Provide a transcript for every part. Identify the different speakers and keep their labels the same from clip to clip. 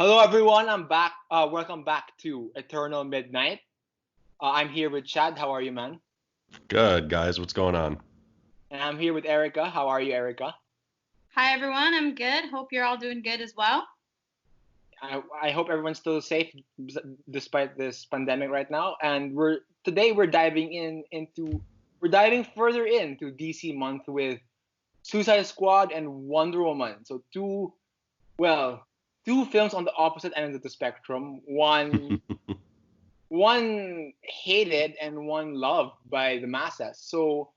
Speaker 1: Hello, everyone. I'm back. Welcome back to Eternal Midnight. I'm here with Chad. How are you, man?
Speaker 2: Good, guys. What's going on?
Speaker 1: And I'm here with Erica. How are you, Erica?
Speaker 3: Hi everyone, I'm good. Hope you're all doing good as well.
Speaker 1: I hope everyone's still safe despite this pandemic right now. And we're diving further into DC month with Suicide Squad and Wonder Woman. So well, two films on the opposite ends of the spectrum. One hated and one loved by the masses. So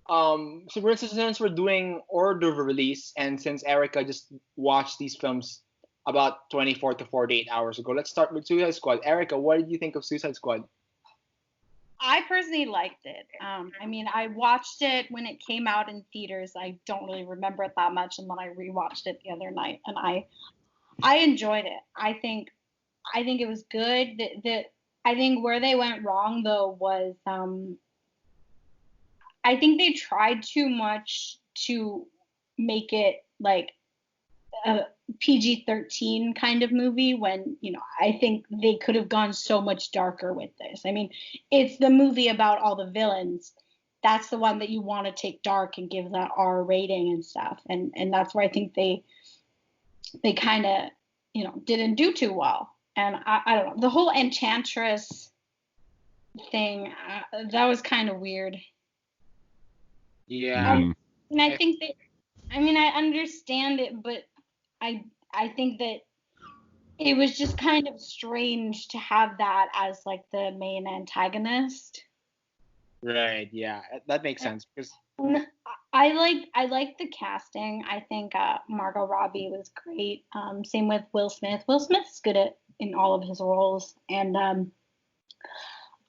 Speaker 1: for instance, since we're doing order of release, and since Erica just watched these films about 24 to 48 hours ago, let's start with Suicide Squad. Erica, what did you think of Suicide Squad?
Speaker 3: I personally liked it. I watched it when it came out in theaters. I don't really remember it that much, and then I rewatched it the other night, and I enjoyed it. I think it was good. I think where they went wrong though was I think they tried too much to make it like a PG-13 kind of movie when, I think they could have gone so much darker with this. I mean, it's the movie about all the villains. That's the one that you want to take dark and give that R rating and stuff. And that's where I think they kind of, didn't do too well. And I don't know, the whole Enchantress thing, that was kind of weird.
Speaker 1: Yeah.
Speaker 3: And I think that, I understand it, but I think that it was just kind of strange to have that as like the main antagonist.
Speaker 1: Right. Yeah, that makes sense because
Speaker 3: I like the casting. I think Margot Robbie was great. Same with Will Smith. Will Smith's good in all of his roles, and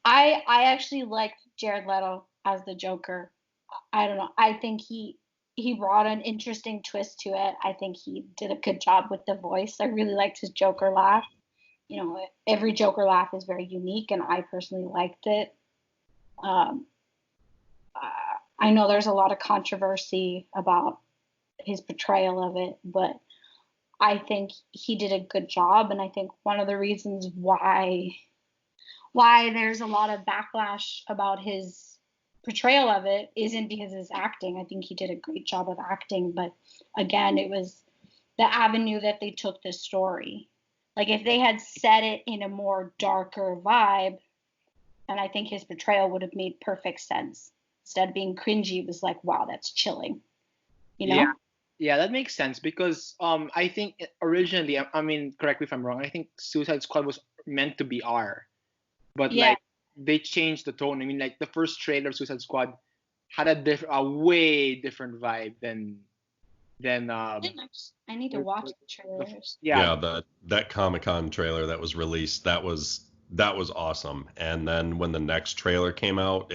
Speaker 3: I actually liked Jared Leto as the Joker. I don't know. I think he brought an interesting twist to it. I think he did a good job with the voice. I really liked his Joker laugh. Every Joker laugh is very unique, and I personally liked it. Um, I know there's a lot of controversy about his portrayal of it, but I think he did a good job, and I think one of the reasons why there's a lot of backlash about his portrayal of it isn't because of his acting. I think he did a great job of acting, but again, it was the avenue that they took the story. Like if they had set it in a more darker vibe, and I think his portrayal would have made perfect sense. Instead of being cringy, it was like, wow, that's chilling. You know?
Speaker 1: yeah, yeah, that makes sense because I think originally, I mean, correct me if I'm wrong. I think Suicide Squad was meant to be R, but
Speaker 3: Yeah.
Speaker 1: like they changed the tone. I mean, like the first trailer of Suicide Squad had a way different vibe than
Speaker 3: I need to watch the
Speaker 1: the
Speaker 3: trailers.
Speaker 1: yeah.
Speaker 2: Yeah, that Comic-Con trailer that was released, that was awesome. And then when the next trailer came out,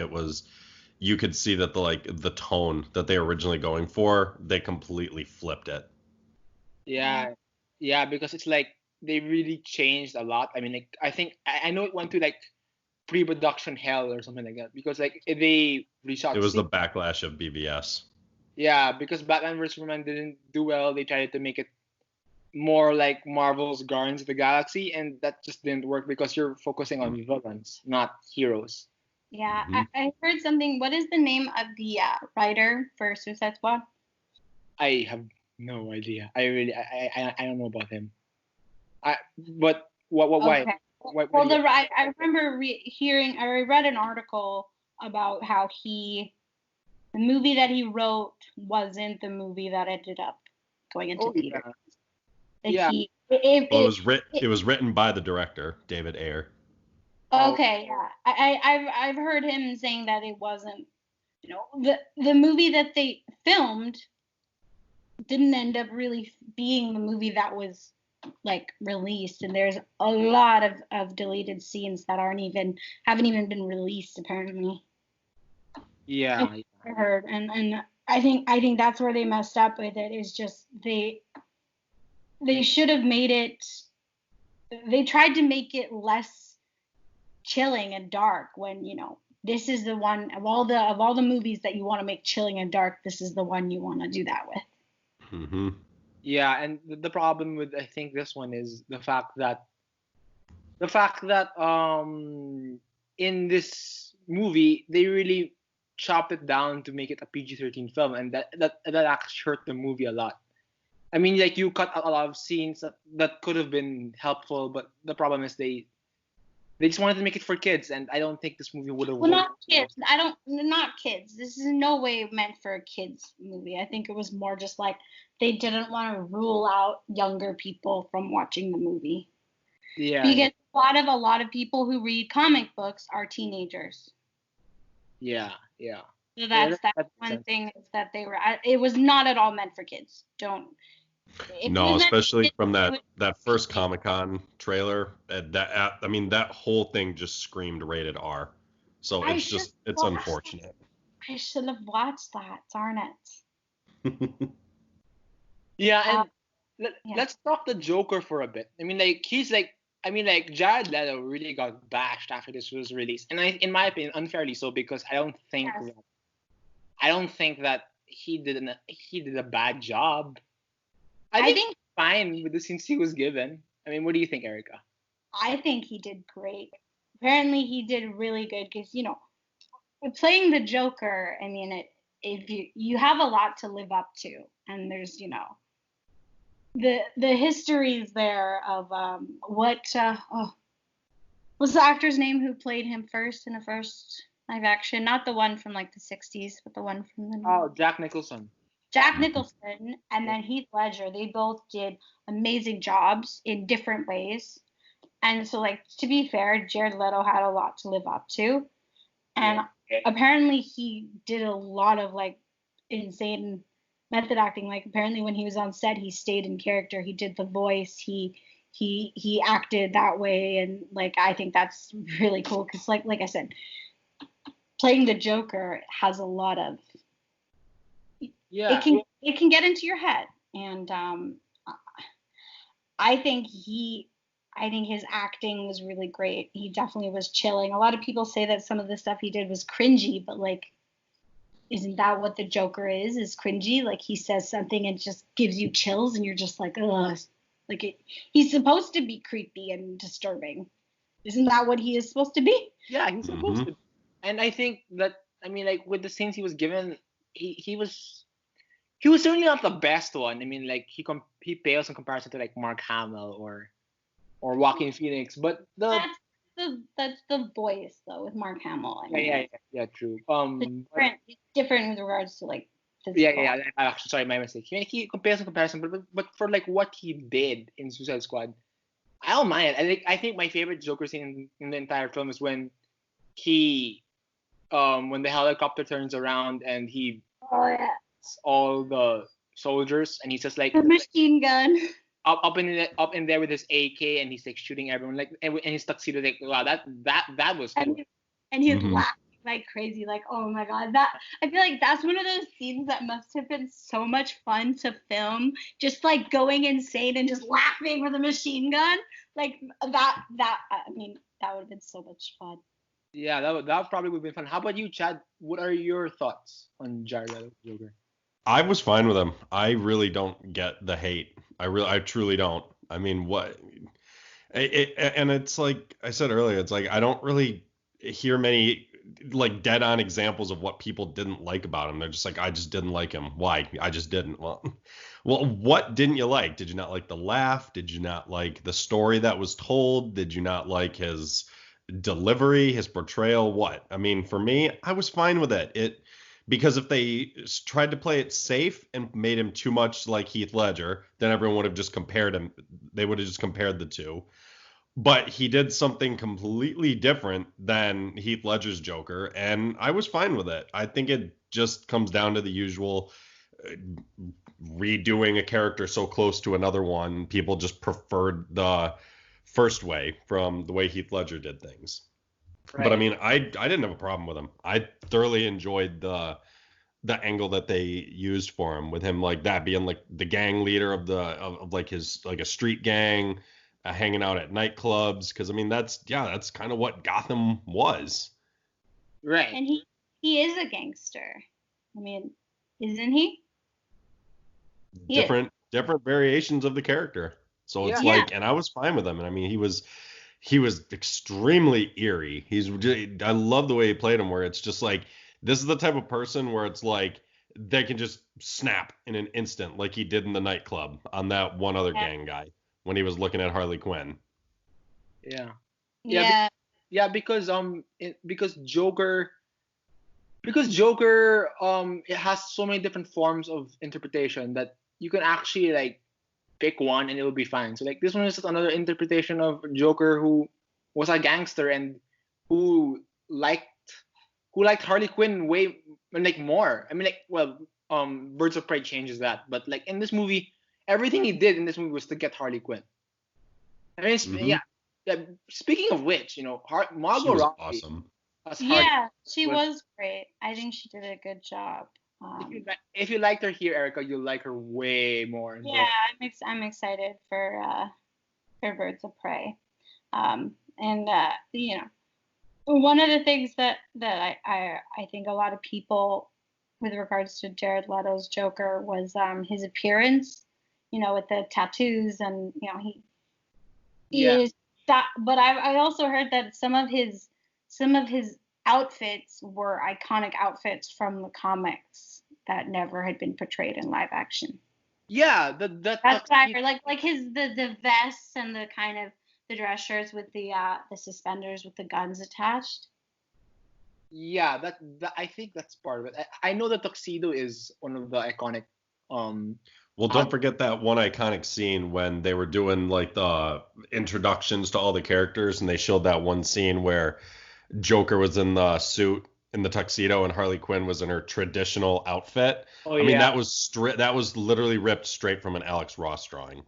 Speaker 2: you could see that the tone that they were originally going for, they completely flipped it.
Speaker 3: Yeah.
Speaker 1: Yeah, because it's like they really changed a lot. I mean, like I know it went to like pre-production hell or something like that because like they
Speaker 2: It
Speaker 1: reshot
Speaker 2: was the
Speaker 1: scenes.
Speaker 2: backlash of BVS.
Speaker 1: Yeah, because Batman vs Superman didn't do well. They tried to make it more like Marvel's Guardians of the Galaxy, and that just didn't work because you're focusing on villains, not heroes.
Speaker 3: Yeah.
Speaker 2: Hmm.
Speaker 3: I heard something. What is the name of the writer for Suicide Squad?
Speaker 1: I have no idea. I don't know about him. But why?
Speaker 3: Okay.
Speaker 1: Why
Speaker 3: Well,
Speaker 1: do you?
Speaker 3: I remember I read an article about how the movie that he wrote wasn't the movie that ended up going into
Speaker 1: Oh
Speaker 3: theater.
Speaker 1: yeah,
Speaker 3: That
Speaker 1: yeah.
Speaker 3: he,
Speaker 2: Well,
Speaker 3: it
Speaker 2: it was written by the director, David Ayer.
Speaker 1: Oh
Speaker 3: okay, yeah. I've heard him saying that it wasn't, the movie that they filmed didn't end up really being the movie that was like released, and there's a lot of deleted scenes that haven't even been released apparently.
Speaker 1: yeah,
Speaker 3: I heard, and I think that's where they messed up with it. Is just they should have made it. They tried to make it less chilling and dark when this is the one of all the movies that you want to make chilling and dark. This is the one you want to do that with.
Speaker 2: Hmm.
Speaker 1: Yeah, and the problem with I think this one is the fact that in this movie they really chop it down to make it a PG-13 film, and that actually hurt the movie a lot. I mean, like you cut out a lot of scenes that could have been helpful, but the problem is they just wanted to make it for kids, and I don't think this movie would have
Speaker 3: Well,
Speaker 1: worked.
Speaker 3: not kids. I don't. Not kids. This is in no way meant for a kids movie. I think it was more just like they didn't want to rule out younger people from watching the movie
Speaker 1: Yeah, yeah,
Speaker 3: because a lot of people who read comic books are teenagers.
Speaker 1: yeah, yeah.
Speaker 3: So
Speaker 1: Yeah,
Speaker 3: that's
Speaker 1: that makes
Speaker 3: one
Speaker 1: sense.
Speaker 3: thing is that they were. It was not at all meant for kids. Don't. If it
Speaker 2: No,
Speaker 3: was meant for
Speaker 2: especially
Speaker 3: kids,
Speaker 2: from
Speaker 3: it
Speaker 2: that first Comic-Con trailer. I mean, that whole thing just screamed rated R. So
Speaker 3: I should
Speaker 2: it's
Speaker 3: watch that.
Speaker 2: unfortunate.
Speaker 3: I should have watched that. Darn it.
Speaker 1: Yeah,
Speaker 3: Uh,
Speaker 1: and
Speaker 3: yeah.
Speaker 1: let's talk the Joker for a bit. I mean, like Jared Leto really got bashed after this was released, and in my opinion, unfairly so, because
Speaker 3: Yes.
Speaker 1: I don't think that he did a bad job. I
Speaker 3: I
Speaker 1: think
Speaker 3: think
Speaker 1: fine with the scenes he was given. I mean, what do you think, Erica?
Speaker 3: I think he did great. Apparently, he did really good because with playing the Joker. I mean, if you have a lot to live up to, and there's the histories there of what's the actor's name who played him first in the first live action? Not the one from like the 60s, but the one from the
Speaker 1: Oh, Jack Nicholson.
Speaker 3: Jack Nicholson and then Heath Ledger. They both did amazing jobs in different ways. And so, like, to be fair, Jared Leto had a lot to live up to.
Speaker 1: Yeah.
Speaker 3: And apparently he did a lot of like insane method acting. Like apparently when he was on set, he stayed in character. He did the voice. He acted that way, and like I think that's really cool because like I said, playing the Joker has a lot of
Speaker 1: Yeah.
Speaker 3: it can get into your head, and I think I think his acting was really great. He definitely was chilling. A lot of people say that some of the stuff he did was cringy, but like, isn't that what the Joker is? Is cringy? Like he says something and just gives you chills, and you're just like, ugh. Like he's supposed to be creepy and disturbing. Isn't that what he is supposed to be?
Speaker 1: Yeah, he's supposed
Speaker 2: Hmm.
Speaker 1: to. And I think that I mean, like with the scenes he was given, he was certainly not the best one. I mean, like he pales in comparison to like Mark Hamill or Joaquin Phoenix, but the
Speaker 3: That's the voice though with Mark Hamill. I
Speaker 1: yeah,
Speaker 3: mean,
Speaker 1: yeah, yeah, yeah, true.
Speaker 3: it's different with regards to like
Speaker 1: Yeah,
Speaker 3: physical.
Speaker 1: yeah, yeah. Actually, sorry, my mistake. He compares in comparison, but for like what he did in Suicide Squad, I don't mind it. I think my favorite Joker scene in the entire film is he when the helicopter turns around and he
Speaker 3: Oh yeah,
Speaker 1: all the soldiers and he's just like
Speaker 3: the machine gun.
Speaker 1: up in there with his AK and he's like shooting everyone like and his tuxedo like wow that was cool.
Speaker 3: And he's
Speaker 2: Hmm.
Speaker 3: laughing like crazy, like, oh my god, that I feel like that's one of those scenes that must have been so much fun to film, just like going insane and just laughing with a machine gun, like that. I mean, that would have been so much fun.
Speaker 1: Yeah, that probably would be fun. How about you, Chad? What are your thoughts on Jared Leto's Joker?
Speaker 2: I was fine with him. I really don't get the hate. I truly don't. I mean, what? And it's like I said earlier, it's like I don't really hear many like dead on examples of what people didn't like about him. They're just like, I just didn't like him. Why? I just didn't. Well, what didn't you like? Did you not like the laugh? Did you not like the story that was told? Did you not like his delivery, his portrayal? What? I mean, for me, I was fine with it. Because if they tried to play it safe and made him too much like Heath Ledger, then everyone would have just compared him. They would have just compared the two, but he did something completely different than Heath Ledger's Joker, and I was fine with it. I think it just comes down to the usual uh, redoing a character so close to another one. People just preferred the first way from the way Heath Ledger did things. But I
Speaker 1: Right.
Speaker 2: mean, I didn't have a problem with him. I thoroughly enjoyed the angle that they used for him, with him like that being like the gang leader of like his like a street gang, hanging out at nightclubs, because I mean that's kind of what Gotham was.
Speaker 1: Right.
Speaker 3: And he is a gangster. I mean, isn't he? He is.
Speaker 2: Different different variations of the character. So it's
Speaker 1: Yeah.
Speaker 3: Yeah.
Speaker 2: like, and I was fine with him. And I mean, he was extremely eerie. I love the way he played him, where it's just like, this is the type of person where it's like they can just snap in an instant, like he did in the nightclub on that one other
Speaker 3: Yeah.
Speaker 2: gang guy when he was looking at Harley Quinn.
Speaker 1: Yeah. Yeah.
Speaker 3: Yeah.
Speaker 1: Yeah, because Joker it has so many different forms of interpretation that you can actually like pick one and it will be fine. So like this one is just another interpretation of Joker who was a gangster and who liked who liked Harley Quinn way like more. I mean like well Birds of Prey changes that, but like in this movie everything he did in this movie was to get Harley Quinn. I mean
Speaker 2: Hmm.
Speaker 1: yeah, yeah. Speaking of which,
Speaker 2: She
Speaker 1: Margot
Speaker 2: was
Speaker 1: Robbie
Speaker 2: awesome.
Speaker 1: as Harley
Speaker 3: Yeah, she
Speaker 1: was.
Speaker 3: was great. I think she did a good job.
Speaker 1: If you liked her here, Erica, you'll like her way more in
Speaker 3: Yeah,
Speaker 1: Joker.
Speaker 3: I'm excited for Birds of Prey. And one of the things that I think a lot of people with regards to Jared Leto's Joker was his appearance, with the tattoos and he
Speaker 1: Yeah,
Speaker 3: is that. But I also heard that some of his outfits were iconic outfits from the comics that never had been portrayed in live action.
Speaker 1: yeah. That
Speaker 3: That's what I
Speaker 1: tuxedo.
Speaker 3: heard. Like his the vests and the kind of the dress shirts with the suspenders with the guns attached.
Speaker 1: Yeah, that I think that's part of it. I know the tuxedo is one of the iconic. Um,
Speaker 2: Well, don't
Speaker 1: out,
Speaker 2: forget that one iconic scene when they were doing like the introductions to all the characters, and they showed that one scene where Joker was in the suit in the tuxedo and Harley Quinn was in her traditional outfit.
Speaker 1: oh
Speaker 2: I mean,
Speaker 1: yeah,
Speaker 2: that was literally ripped straight from an Alex Ross drawing.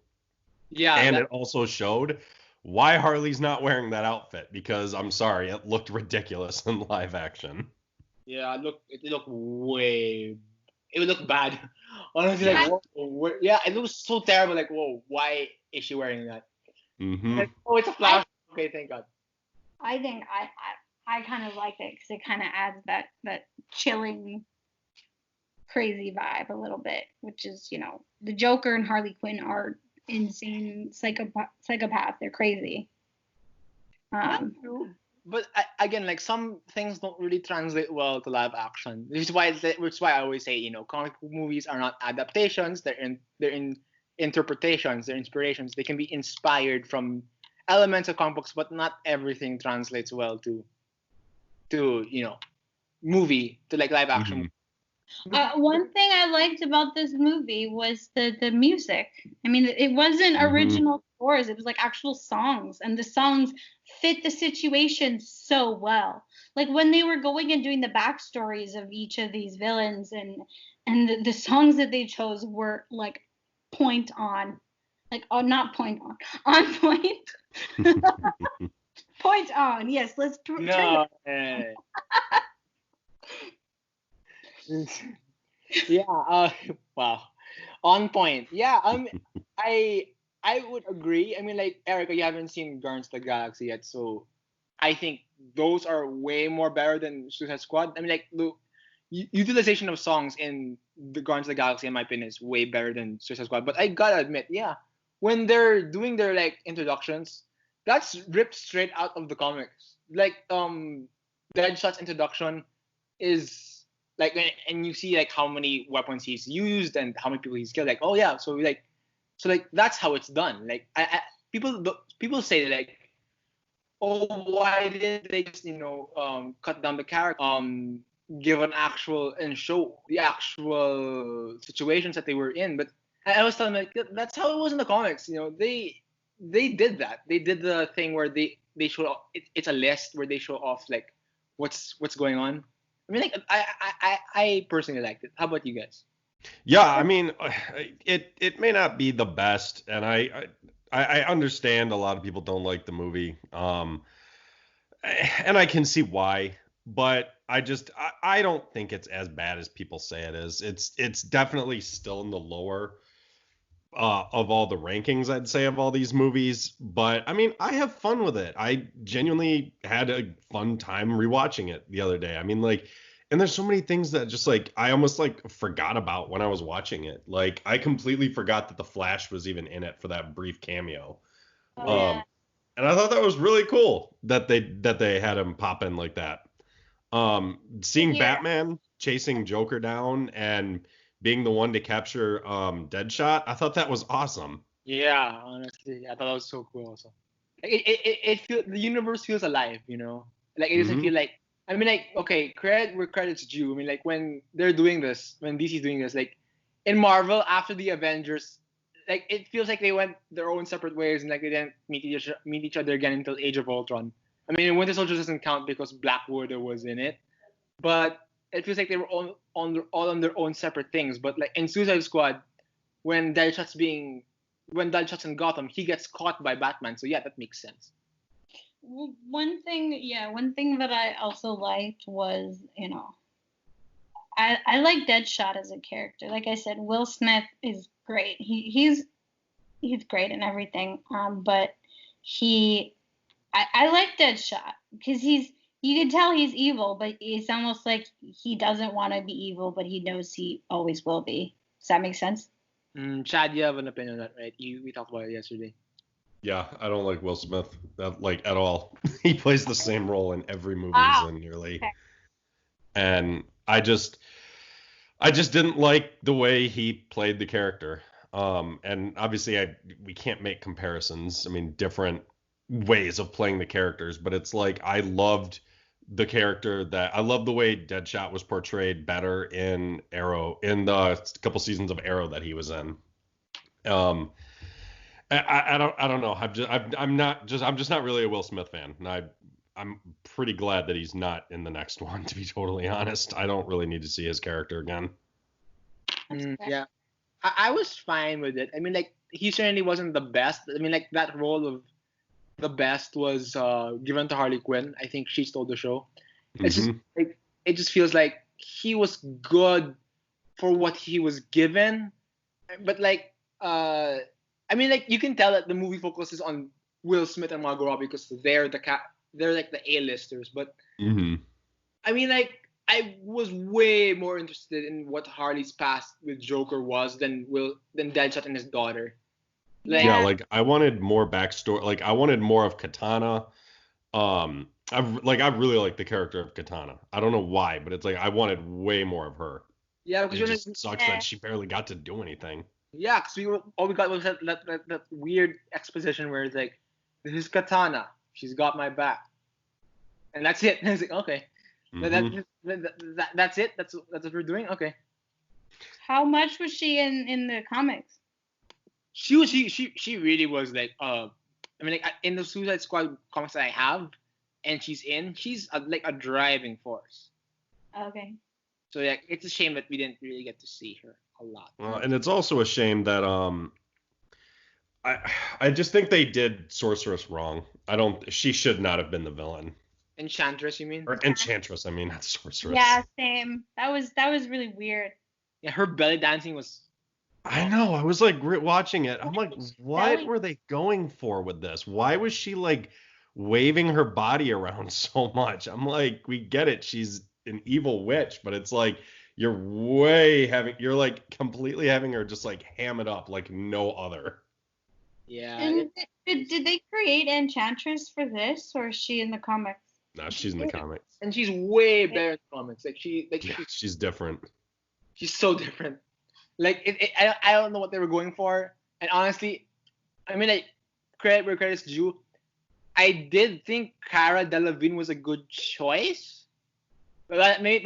Speaker 1: yeah.
Speaker 2: And
Speaker 1: That
Speaker 2: it also showed why Harley's not wearing that outfit, because I'm sorry, it looked ridiculous in live action.
Speaker 1: yeah. It looked way. It would look bad. Honestly, like
Speaker 2: Yeah.
Speaker 3: I
Speaker 1: whoa, yeah, it looks so terrible. Like whoa, why is she wearing that?
Speaker 2: Hmm.
Speaker 1: Like, oh, it's a
Speaker 3: I
Speaker 1: flash. Okay, thank God.
Speaker 3: I think I kind of like it because it kind of adds that chilling, crazy vibe a little bit, which is the Joker and Harley Quinn are insane psychopath. They're crazy.
Speaker 1: That's
Speaker 3: Um,
Speaker 1: true. But again, like some things don't really translate well to live action. Which is why I always say, comic book movies are not adaptations. They're in interpretations. They're inspirations. They can be inspired from elements of comic books, but not everything translates well to movie to like live action.
Speaker 2: Hmm.
Speaker 3: one thing I liked about this movie was the music. I mean, it wasn't
Speaker 2: Hmm.
Speaker 3: original scores; it was like actual songs, and the songs fit the situation so well. Like when they were going and doing the backstories of each of these villains, and the songs that they chose were like point on, like oh, not point on point, point on. Yes, let's turn
Speaker 1: No. Yeah. Wow. On point. Yeah. I I would agree. I mean, like Erica, you haven't seen Guardians of the Galaxy yet, so I think those are way more better than Suicide Squad. I mean, like the utilization of songs in the Guardians of the Galaxy, in my opinion, is way better than Suicide Squad. But I gotta admit, yeah, when they're doing their like introductions, that's ripped straight out of the comics. Like Deadshot's introduction is like, and you see like how many weapons he's used and how many people he's killed. Like, oh yeah, so like that's how it's done. Like people say like, oh, why didn't they just cut down the character, give an actual and show the actual situations that they were in? But I was telling them like that's how it was in the comics. They did that. They did the thing where they show it's a list where they show off like what's going on. I mean, like I personally liked it. How about you guys?
Speaker 2: Yeah, I mean, it may not be the best, and I understand a lot of people don't like the movie, and I can see why, but I don't think it's as bad as people say it is. It's definitely still in the lower of all the rankings, I'd say, of all these movies. But I mean, I have fun with it. I genuinely had a fun time rewatching it the other day. I mean, like, And there's so many things that just like I almost like forgot about when I was watching it. Like I completely forgot that the Flash was even in it for that brief cameo.
Speaker 3: Oh
Speaker 1: Yeah.
Speaker 3: yeah.
Speaker 2: Um, and I thought that was really cool that they had him pop in like that. Seeing
Speaker 3: Here.
Speaker 2: Batman chasing Joker down and being the one to capture Deadshot, I thought that was awesome.
Speaker 1: Yeah, honestly, I thought that was so cool also. Like, it feel the universe feels alive, you know. Like it doesn't
Speaker 2: Hmm.
Speaker 1: feel like, I mean, like, okay, credit where credit's due. I mean, like when they're doing this, when DC's doing this, like in Marvel after the Avengers, like it feels like they went their own separate ways and like they didn't meet each other again until Age of Ultron. I mean, Winter Soldier doesn't count because Black Widow was in it, but it feels like they were all on their own separate things. But like in Suicide Squad, when Deadshot's being when Deadshot's in Gotham, he gets caught by Batman. So yeah, that makes sense.
Speaker 3: Well, one thing that I also liked was, I like Deadshot as a character. Like I said, Will Smith is great. He's great in everything. But I like Deadshot because you can tell he's evil, but it's almost like he doesn't want to be evil, but he knows he always will be. Does that make sense?
Speaker 1: Chad, you have an opinion on that, right? We talked about it yesterday.
Speaker 2: Yeah, I don't like Will Smith like at all. He plays the same role in every movie he's
Speaker 3: Wow.
Speaker 2: in nearly.
Speaker 3: Okay.
Speaker 2: And I just didn't like the way he played the character. And obviously we can't make comparisons. I mean, different ways of playing the characters, but it's like I loved I love the way Deadshot was portrayed better in Arrow in the couple seasons of Arrow that he was in. Um, I don't know. I'm just not really a Will Smith fan, and I'm pretty glad that he's not in the next one. To be totally honest, I don't really need to see his character again.
Speaker 3: That's fair.
Speaker 1: Yeah, I was fine with it. I mean, like he certainly wasn't the best. I mean, like that role of the best was given to Harley Quinn. I think she stole the show. It's just
Speaker 2: Hmm.
Speaker 1: like it just feels like he was good for what he was given, but like I mean, like you can tell that the movie focuses on Will Smith and Margot Robbie because they're like the A-listers. But
Speaker 2: Hmm.
Speaker 1: I mean, like I was way more interested in what Harley's past with Joker was than Deadshot and his daughter. Like
Speaker 2: Yeah,
Speaker 3: Yeah.
Speaker 2: like I wanted more backstory. Like I wanted more of Katana. I really like the character of Katana. I don't know why, but it's like I wanted way more of her.
Speaker 1: yeah,
Speaker 2: And
Speaker 1: because
Speaker 2: it just sucks
Speaker 3: Yeah.
Speaker 2: that she barely got to do anything.
Speaker 1: yeah, because all we got was that weird exposition where it's like, this is Katana, she's got my back, and that's it. And it's like, okay, that,
Speaker 2: Hmm.
Speaker 1: that's it. That's what we're doing. Okay.
Speaker 3: How much was she in the comics?
Speaker 1: She really was like I mean like in the Suicide Squad comics that I have, and she's like a driving force.
Speaker 3: Okay.
Speaker 1: So yeah, it's a shame that we didn't really get to see her a lot.
Speaker 2: And it's also a shame that I I just think they did Sorceress wrong. I don't. She should not have been the villain.
Speaker 1: Enchantress, you mean?
Speaker 2: Or Enchantress, I mean, not Sorceress.
Speaker 3: Yeah, same. That was really weird.
Speaker 1: Yeah, her belly dancing was.
Speaker 2: I know. I was like watching it. I'm
Speaker 3: What
Speaker 2: like,
Speaker 3: is
Speaker 2: what
Speaker 3: belly?
Speaker 2: were they going for with this? Why was she like waving her body around so much? I'm like, we get it. She's an evil witch, but it's like you're like completely having her just like ham it up like no other.
Speaker 1: Yeah,
Speaker 3: And did they create Enchantress for this, or is she in the comics?
Speaker 2: No, she's in the comics.
Speaker 1: and she's way better in the comics.
Speaker 2: Yeah, she's different.
Speaker 1: she's so different. Like I don't know what they were going for, and honestly, I mean like credit where credit's due. I did think Cara Delevingne was a good choice, but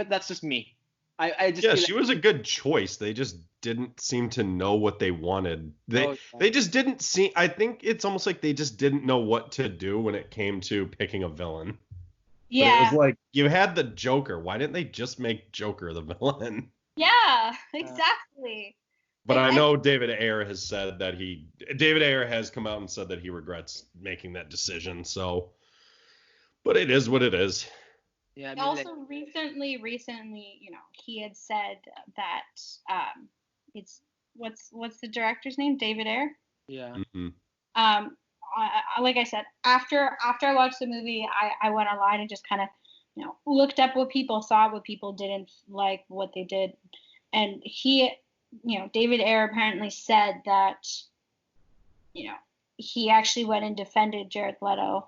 Speaker 1: that's just me. I just
Speaker 2: Yeah,
Speaker 1: feel
Speaker 2: she was a good choice. They just didn't seem to know what they wanted. They
Speaker 1: like
Speaker 2: they just didn't see. I think it's almost like they just didn't know what to do when it came to picking a villain. But it was
Speaker 3: Yeah.
Speaker 2: like you had the Joker. Why didn't they just make Joker the villain?
Speaker 3: Yeah. Exactly.
Speaker 2: But I
Speaker 3: I
Speaker 2: know David Ayer has come out and said that he regrets making that decision. So, but it is what it is.
Speaker 1: yeah. I mean like
Speaker 3: also recently, he had said that it's what's the director's name? David Ayer.
Speaker 1: yeah.
Speaker 2: Hmm.
Speaker 3: Like I said, after I watched the movie, I went online and just kind of looked up what people thought, what people didn't like, what they did. And he, David Ayer apparently said that, he actually went and defended Jared Leto.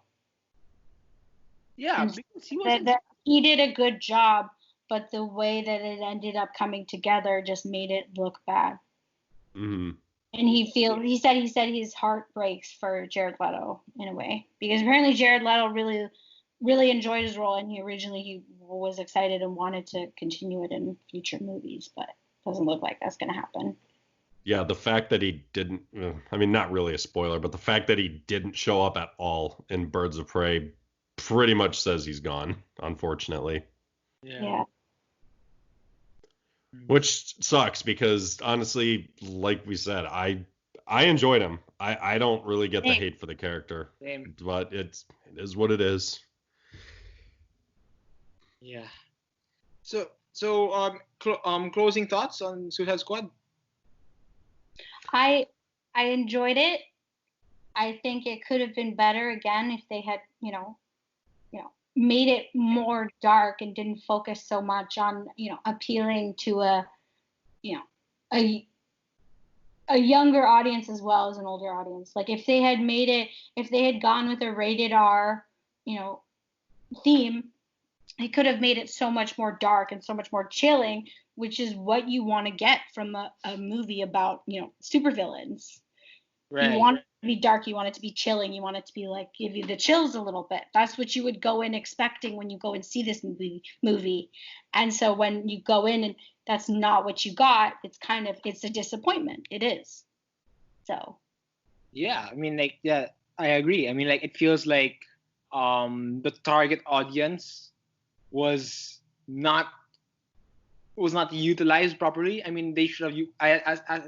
Speaker 1: Yeah,
Speaker 3: And
Speaker 1: because he
Speaker 3: that,
Speaker 1: was.
Speaker 3: that he did a good job, but the way that it ended up coming together just made it look bad.
Speaker 2: Mm-hmm.
Speaker 3: And he said his heart breaks for Jared Leto in a way, because apparently Jared Leto really, really enjoyed his role, and he was excited and wanted to continue it in future movies, but it doesn't look like that's going to happen.
Speaker 2: Yeah, the fact that he didn't, I mean, not really a spoiler, but the fact that he didn't show up at all in Birds of Prey pretty much says he's gone, unfortunately.
Speaker 3: Yeah.
Speaker 2: Which sucks because honestly, like we said, I enjoyed him. I don't really get the hate for the character.
Speaker 1: Same.
Speaker 2: But it is what it is.
Speaker 1: Yeah. So closing thoughts on Suicide Squad?
Speaker 3: I enjoyed it. I think it could have been better again if they had, made it more dark and didn't focus so much on, appealing to a younger audience as well as an older audience. Like if they had gone with a rated R, theme, it could have made it so much more dark and so much more chilling, which is what you want to get from a movie about, supervillains.
Speaker 1: Right.
Speaker 3: You want it to be dark, you want it to be chilling, you want it to be like give you the chills a little bit. That's what you would go in expecting when you go and see this movie. And so when you go in and that's not what you got, it's a disappointment. It is. So.
Speaker 1: Yeah, I mean, I agree. I mean, it feels like the target audience was not utilized properly. I mean, they should have.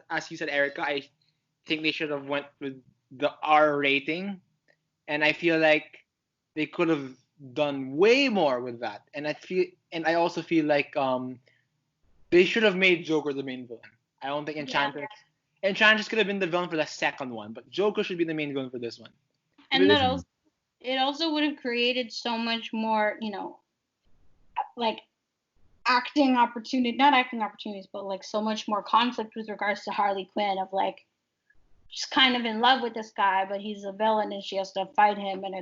Speaker 1: As you said, Erica, I think they should have went with the R rating, and I feel like they could have done way more with that. And I also feel like they should have made Joker the main villain. I don't think Enchantress could have been the villain for the second one, but Joker should be the main villain for this one.
Speaker 3: And it also would have created so much more, like not acting opportunities, but like so much more conflict with regards to Harley Quinn of like she's kind of in love with this guy, but he's a villain and she has to fight him, and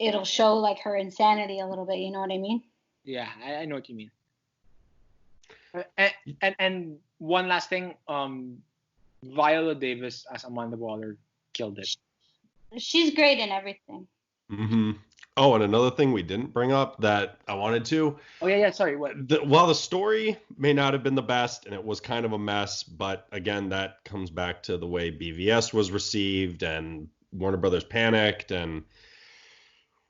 Speaker 3: it'll show like her insanity a little bit, you know what I mean?
Speaker 1: Yeah, I know what you mean. And one last thing, Viola Davis as Amanda Waller killed it.
Speaker 3: She's great in everything.
Speaker 2: Mm-hmm. Oh, and another thing we didn't bring up that I wanted to.
Speaker 1: Oh yeah. Sorry. What?
Speaker 2: While the story may not have been the best and it was kind of a mess, but again, that comes back to the way BVS was received and Warner Brothers panicked and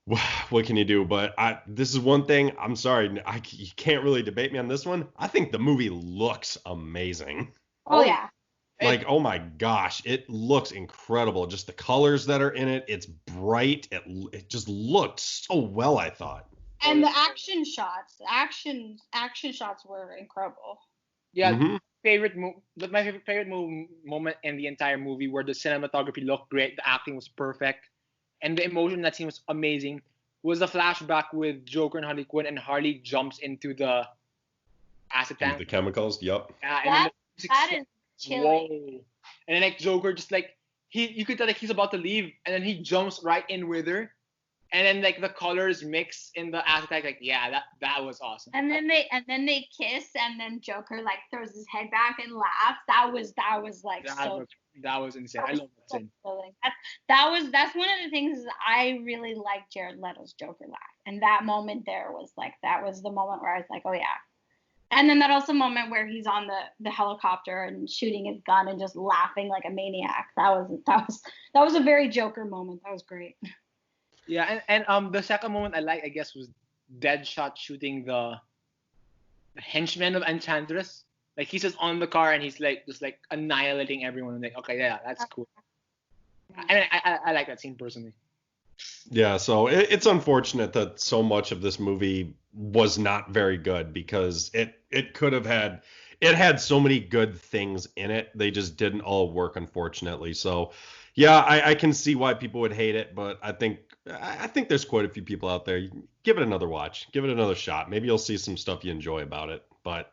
Speaker 2: what can you do? But this is one thing. I'm sorry, you can't really debate me on this one. I think the movie looks amazing.
Speaker 3: Oh yeah.
Speaker 2: Like, oh my gosh, it looks incredible. Just the colors that are in it, it's bright. It just looked so well, I thought.
Speaker 3: And the action shots were incredible.
Speaker 1: Yeah,
Speaker 2: mm-hmm.
Speaker 1: My favorite moment in the entire movie, where the cinematography looked great, the acting was perfect, and the emotion in that scene was amazing, was the flashback with Joker and Harley Quinn, and Harley jumps into the acid tank.
Speaker 2: The chemicals, yep.
Speaker 1: Yeah,
Speaker 3: that is chilling.
Speaker 1: Whoa. And then like Joker just like you could tell like he's about to leave, and then he jumps right in with her, and then like the colors mix in the acid tank. Like that was awesome.
Speaker 3: And then they kiss, and then Joker like throws his head back and laughs. That was like
Speaker 1: that was insane. I love that scene.
Speaker 3: That's one of the things I really like Jared Leto's Joker laugh, and that moment there was like that was the moment where I was like, oh yeah. And then that also moment where he's on the helicopter and shooting his gun and just laughing like a maniac. That was a very Joker moment. That was great.
Speaker 1: Yeah, and the second moment I like, I guess, was Deadshot shooting the henchman of Enchantress. Like he's just on the car and he's like just like annihilating everyone. I'm like, okay, yeah, that's cool. And I like that scene personally.
Speaker 2: Yeah, so it's unfortunate that so much of this movie was not very good, because it could have had so many good things in it. They just didn't all work, unfortunately. So Yeah, I can see why people would hate it, but I think there's quite a few people out there. Give it another watch. Give it another shot. Maybe you'll see some stuff you enjoy about it. But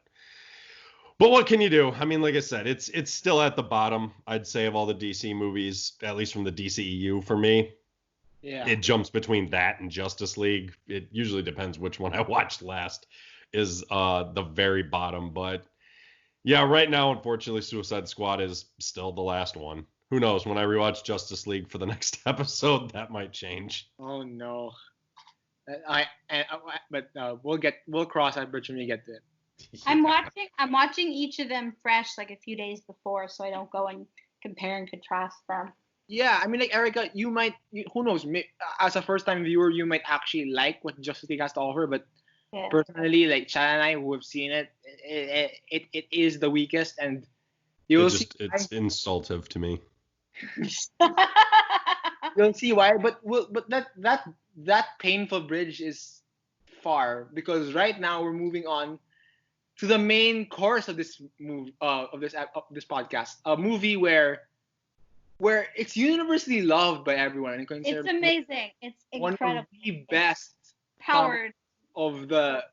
Speaker 2: what can you do? I mean, like I said, it's still at the bottom, I'd say, of all the DC movies, at least from the DCEU for me.
Speaker 1: Yeah.
Speaker 2: It jumps between that and Justice League. It usually depends which one I watched last is the very bottom, but yeah, right now, unfortunately, Suicide Squad is still the last one. Who knows? When I rewatch Justice League for the next episode, that might change.
Speaker 1: Oh no. But we'll cross that bridge when we get to it.
Speaker 3: I'm watching each of them fresh like a few days before, so I don't go and compare and contrast them.
Speaker 1: Yeah, I mean, like Erica, who knows? As a first-time viewer, you might actually like what Justice League has to offer, but
Speaker 3: Yeah.
Speaker 1: personally, like Chad and I, who have seen it, it is the weakest, and you'll see.
Speaker 2: It's insultive to me.
Speaker 1: You'll see why, but that painful bridge is far because right now we're moving on to the main course of this of this podcast, a movie where it's universally loved by everyone and considered
Speaker 3: It's amazing. It's
Speaker 1: one
Speaker 3: incredible.
Speaker 1: of the best
Speaker 3: Powered.
Speaker 1: of the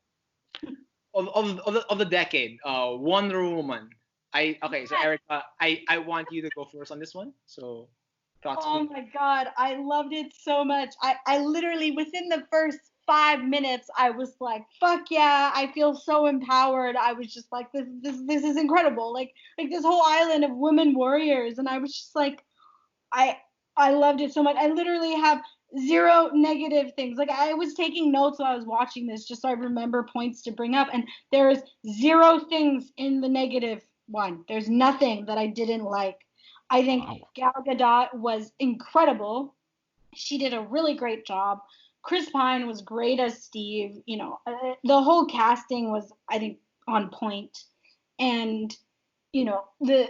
Speaker 1: of the decade. Wonder Woman. So Erica, I want you to go first on this one. So thoughts.
Speaker 3: Oh my God, I loved it so much. I literally within the first 5 minutes I was like, fuck yeah, I feel so empowered. I was just like, this is incredible. Like this whole island of women warriors, and I was just like, I loved it so much. I literally have zero negative things. Like I was taking notes while I was watching this just so I remember points to bring up, and there is zero things in the negative one. There's nothing that I didn't like. I think Gal Gadot was incredible. She did a really great job. Chris Pine was great as Steve. The whole casting was, I think, on point. And the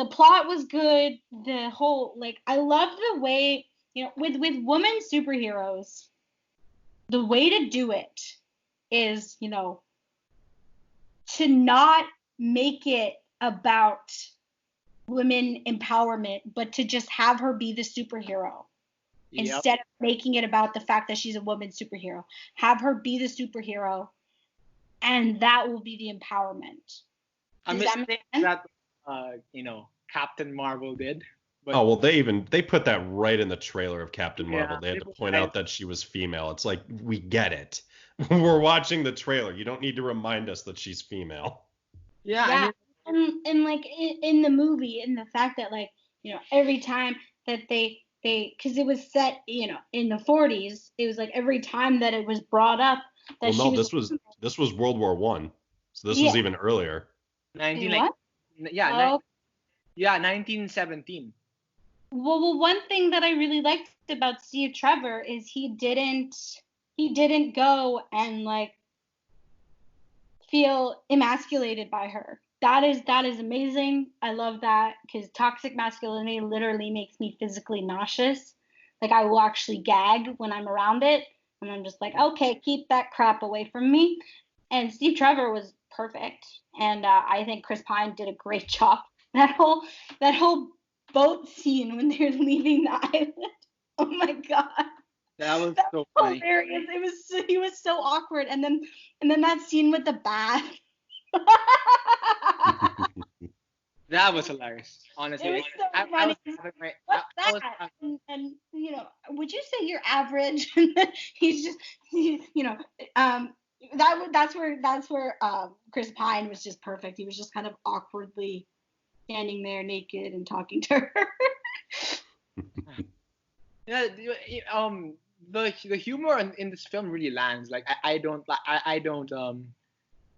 Speaker 3: plot was good. The whole I love the way with women superheroes, the way to do it is to not make it about women empowerment, but to just have her be the superhero.
Speaker 1: Yep.
Speaker 3: Instead of making it about the fact that she's a woman superhero. Have her be the superhero, and that will be the empowerment.
Speaker 1: A mistake that Captain Marvel did. But,
Speaker 2: well, they put that right in the trailer of Captain Marvel. They had to point out that she was female. It's like, we get it. We're watching the trailer. You don't need to remind us that she's female.
Speaker 1: Yeah.
Speaker 3: And like in the movie, in the fact that every time that they because it was set in the 40s, it was like every time that it was brought up that
Speaker 2: this was World War I, so this was even earlier.
Speaker 1: 1917.
Speaker 3: Well, one thing that I really liked about Steve Trevor is he didn't go and feel emasculated by her. That is amazing. I love that because toxic masculinity literally makes me physically nauseous. I will actually gag when I'm around it, and I'm just like, okay, keep that crap away from me. And Steve Trevor was perfect, and I think Chris Pine did a great job. That whole boat scene when they're leaving the island. Oh my God.
Speaker 1: That was so funny.
Speaker 3: Hilarious. He was so awkward, and then that scene with the bath.
Speaker 1: That was hilarious, honestly.
Speaker 3: It was so funny. What's that? And would you say you're average? And then he's just, that's where Chris Pine was just perfect. He was just kind of awkwardly standing there naked and talking to her.
Speaker 1: Yeah, the humor in this film really lands.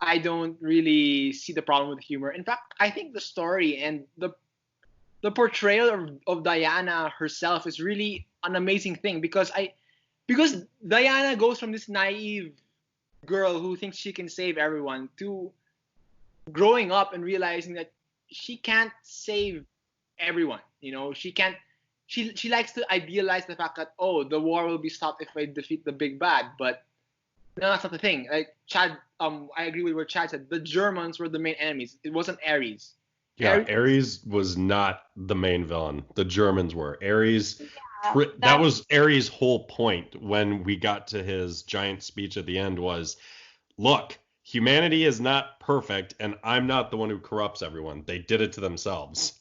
Speaker 1: I don't really see the problem with humor. In fact, I think the story and the portrayal of Diana herself is really an amazing thing because Diana goes from this naive girl who thinks she can save everyone to growing up and realizing that she can't save everyone. She can't. She likes to idealize the fact that the war will be stopped if I defeat the big bad, but no, that's not the thing. Chad, I agree with what Chad said. The Germans were the main enemies. It wasn't Ares.
Speaker 2: Yeah, Ares was not the main villain. The Germans were. Ares, that
Speaker 3: that
Speaker 2: was Ares' whole point when we got to his giant speech at the end was, look, humanity is not perfect, and I'm not the one who corrupts everyone. They did it to themselves.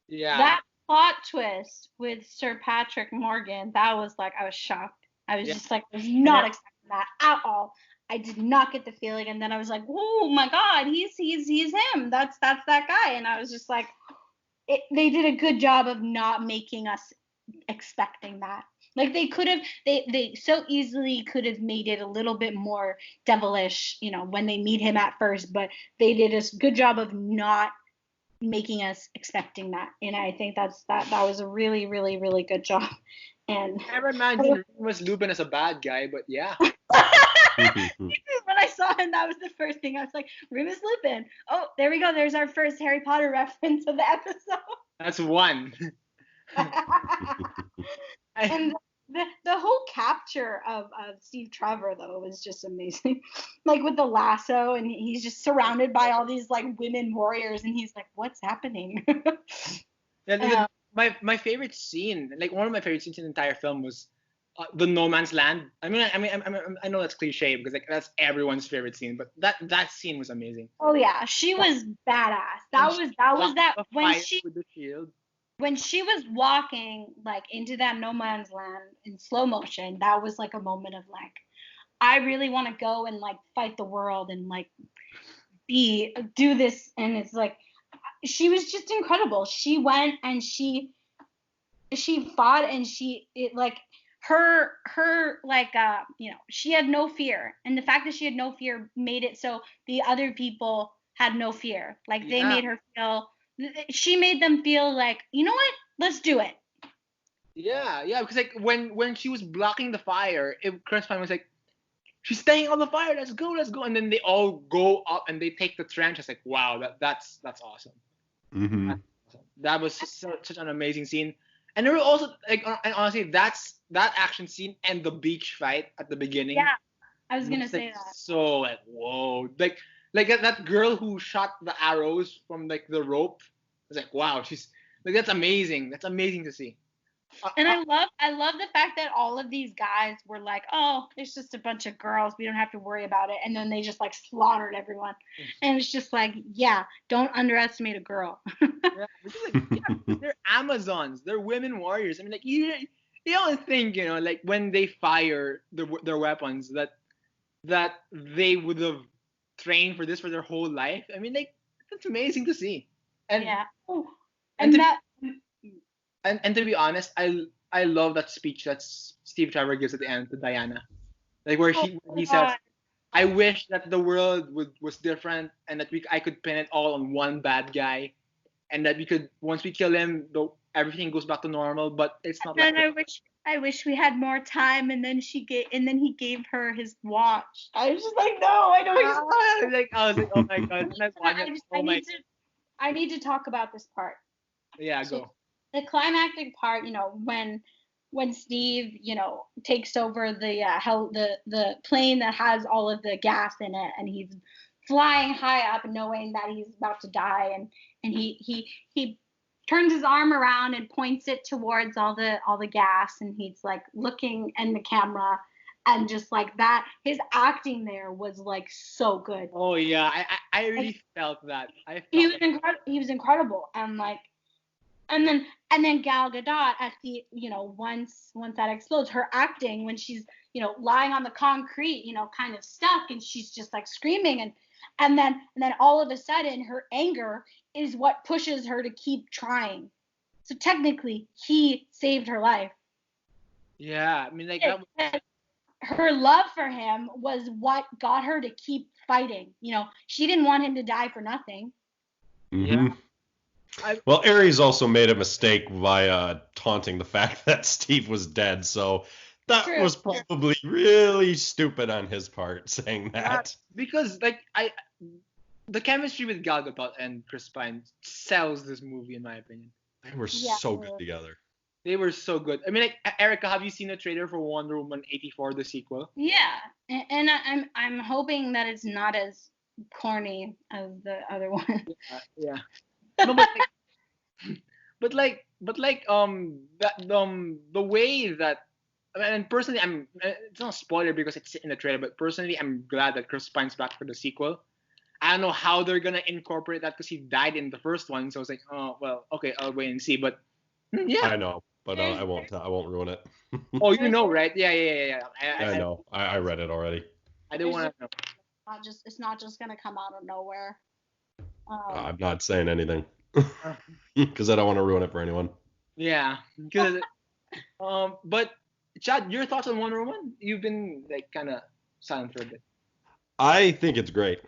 Speaker 1: Yeah.
Speaker 3: that plot twist with Sir Patrick Morgan, that was like I was shocked. I was
Speaker 1: Yeah.
Speaker 3: just like, I was
Speaker 1: And
Speaker 3: not expecting that at all. I did not get the feeling, and then I was like, oh my god, he's him. That's that guy, and I was just like, they did a good job of not making us expecting that. Like they could have, they so easily could have made it a little bit more devilish, when they meet him at first, but they did a good job of not making us expecting that, and I think that was a really, really, really good job. And
Speaker 1: never imagined Remus Lupin as a bad guy, but yeah.
Speaker 3: when I saw him, that was the first thing I was like, Remus Lupin. Oh, there we go. There's our first Harry Potter reference of the episode.
Speaker 1: That's one.
Speaker 3: And the whole capture of Steve Trevor though was just amazing. Like with the lasso, and he's just surrounded by all these like women warriors, and he's like, what's happening?
Speaker 1: My favorite scene, like one of my favorite scenes in the entire film, was the no man's land. I know that's cliche because like that's everyone's favorite scene, but that scene was amazing.
Speaker 3: Oh yeah, she was badass. That was that when she was walking like into that no man's land in slow motion. That was like a moment of like, I really want to go and like fight the world and like do this, and it's like she was just incredible. She went and she fought, and her like she had no fear, and the fact that she had no fear made it so the other people had no fear. Like they made her feel, she made them feel like, you know what, let's do it.
Speaker 1: Yeah, because like when she was blocking the fire, Chris Pine was like, she's staying on the fire, let's go, and then they all go up and they take the trench. It's like, wow, that's awesome.
Speaker 2: Mm-hmm.
Speaker 1: That was such an amazing scene. And there were also like, and honestly, that action scene and the beach fight at the beginning.
Speaker 3: Yeah, I was gonna
Speaker 1: like,
Speaker 3: say that.
Speaker 1: So like, whoa, like that girl who shot the arrows from like the rope. It's like, wow, she's like, that's amazing. That's amazing to see.
Speaker 3: And I love the fact that all of these guys were like, oh, it's just a bunch of girls, we don't have to worry about it, and then they just like slaughtered everyone, and it's just like, yeah, don't underestimate a girl.
Speaker 1: They're Amazons, they're women warriors. I mean, like you don't think, like when they fire their weapons that they would have trained for this for their whole life. I mean, like, that's amazing to see. And
Speaker 3: yeah.
Speaker 1: And to be honest, I love that speech that Steve Trevor gives at the end to Diana, like where he says, "I wish that the world was different and that I could pin it all on one bad guy, and that we could, once we kill him, everything goes back to normal. But it's not."
Speaker 3: And I wish we had more time. And then he gave her his watch. I was just like, no, I don't.
Speaker 1: I was like, oh my god.
Speaker 3: I need to talk about this part.
Speaker 1: Yeah, go.
Speaker 3: The climactic part, when Steve, takes over the plane that has all of the gas in it, and he's flying high up, knowing that he's about to die, and he turns his arm around and points it towards all the gas, and he's like looking in the camera, and just like that, his acting there was like so good.
Speaker 1: Oh yeah, I really felt that.
Speaker 3: He was incredible, and like. And then Gal Gadot at the, once that explodes, her acting when she's, lying on the concrete, kind of stuck, and she's just like screaming, and then all of a sudden her anger is what pushes her to keep trying. So technically he saved her life.
Speaker 1: Yeah, I mean, like
Speaker 3: her love for him was what got her to keep fighting. She didn't want him to die for nothing.
Speaker 2: Mm-hmm. Yeah. Well, Ares also made a mistake by taunting the fact that Steve was dead, so that was probably really stupid on his part, saying that.
Speaker 1: Because like the chemistry with Gal Gadot and Chris Pine sells this movie, in my opinion.
Speaker 2: They were so good together.
Speaker 1: They were so good. I mean, like, Erica, have you seen the trailer for Wonder Woman 84, the sequel?
Speaker 3: Yeah, and I'm hoping that it's not as corny as the other one.
Speaker 1: Yeah. No, the way that, I mean, and personally, it's not a spoiler because it's in the trailer, but personally, I'm glad that Chris Pine's back for the sequel. I don't know how they're gonna incorporate that because he died in the first one, so I was like, oh well, okay, I'll wait and see. But yeah.
Speaker 2: I know, but
Speaker 3: There's,
Speaker 2: I won't. I won't ruin it.
Speaker 1: Oh, you
Speaker 3: there's
Speaker 1: know, right? Yeah.
Speaker 2: I know. I read it already.
Speaker 1: I don't
Speaker 3: there's
Speaker 1: want to know.
Speaker 3: it's not just gonna come out of nowhere.
Speaker 2: I'm not saying anything
Speaker 1: Uh,
Speaker 2: because I don't want to ruin it for anyone.
Speaker 1: Yeah, because but Chad, your thoughts on Wonder Woman? You've been like kind of silent for a bit.
Speaker 2: I think it's great.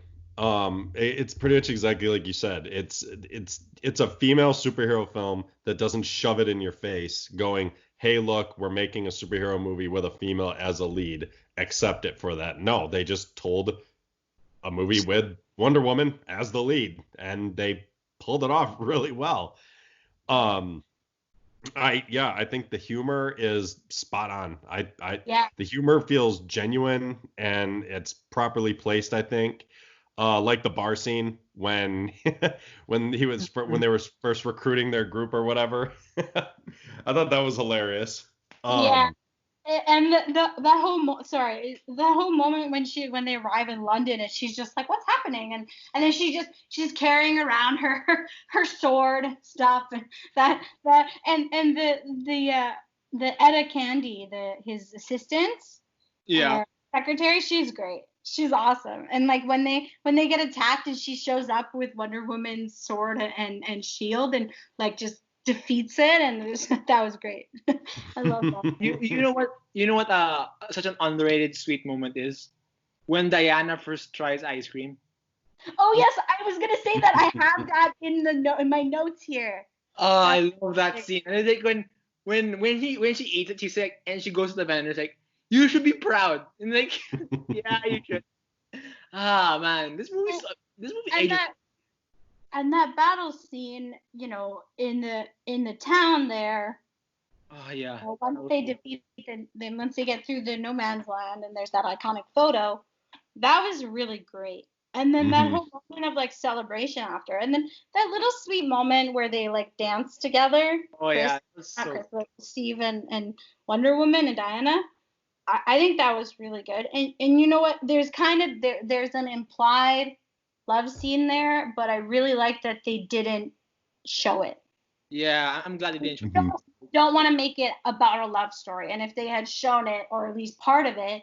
Speaker 2: It's pretty much exactly like you said. It's a female superhero film that doesn't shove it in your face, going, "Hey, look, we're making a superhero movie with a female as a lead. Accept it for that." No, they just told a movie with Wonder Woman as the lead, and they pulled it off really well. Um, I think the humor is spot on.
Speaker 3: Yeah.
Speaker 2: The humor feels genuine and it's properly placed, I think. Like the bar scene when when they were first recruiting their group or whatever. I thought that was hilarious.
Speaker 3: Yeah.
Speaker 2: Um,
Speaker 3: And that whole that whole moment when they arrive in London and she's just like, what's happening, and then she's carrying around her sword stuff, and and the Etta Candy, his assistant
Speaker 1: Yeah,
Speaker 3: or secretary, she's great. She's awesome. And like when they get attacked and she shows up with Wonder Woman's sword and shield and like just defeats it, and that was great. I love that.
Speaker 1: you know what such an underrated sweet moment is when Diana first tries ice cream.
Speaker 3: Oh yes, I was gonna say that. I have that in in my notes here.
Speaker 1: Oh,
Speaker 3: That's
Speaker 1: I love that scene. And it's like when she eats it, she's like, and she goes to the vendor, it's like, you should be proud. And like, yeah, you should. Ah man, this movie
Speaker 3: and
Speaker 1: ages.
Speaker 3: that battle scene, in the town there.
Speaker 1: Oh yeah.
Speaker 3: Once they defeat then once they get through the no man's land and there's that iconic photo, that was really great. And then that
Speaker 2: mhm.
Speaker 3: whole moment of like celebration after, and then that little sweet moment where they like dance together,
Speaker 1: Oh
Speaker 3: Chris,
Speaker 1: yeah. It was
Speaker 3: not
Speaker 1: so.
Speaker 3: Chris, like Steve and Wonder Woman and Diana. I think that was really good. And you know what? There's kind of there's an implied love scene there, but I really like that they didn't show it.
Speaker 1: Yeah, I'm glad they didn't show it.
Speaker 2: Mhm.
Speaker 3: Don't want to make it about a love story. And if they had shown it, or at least part of it,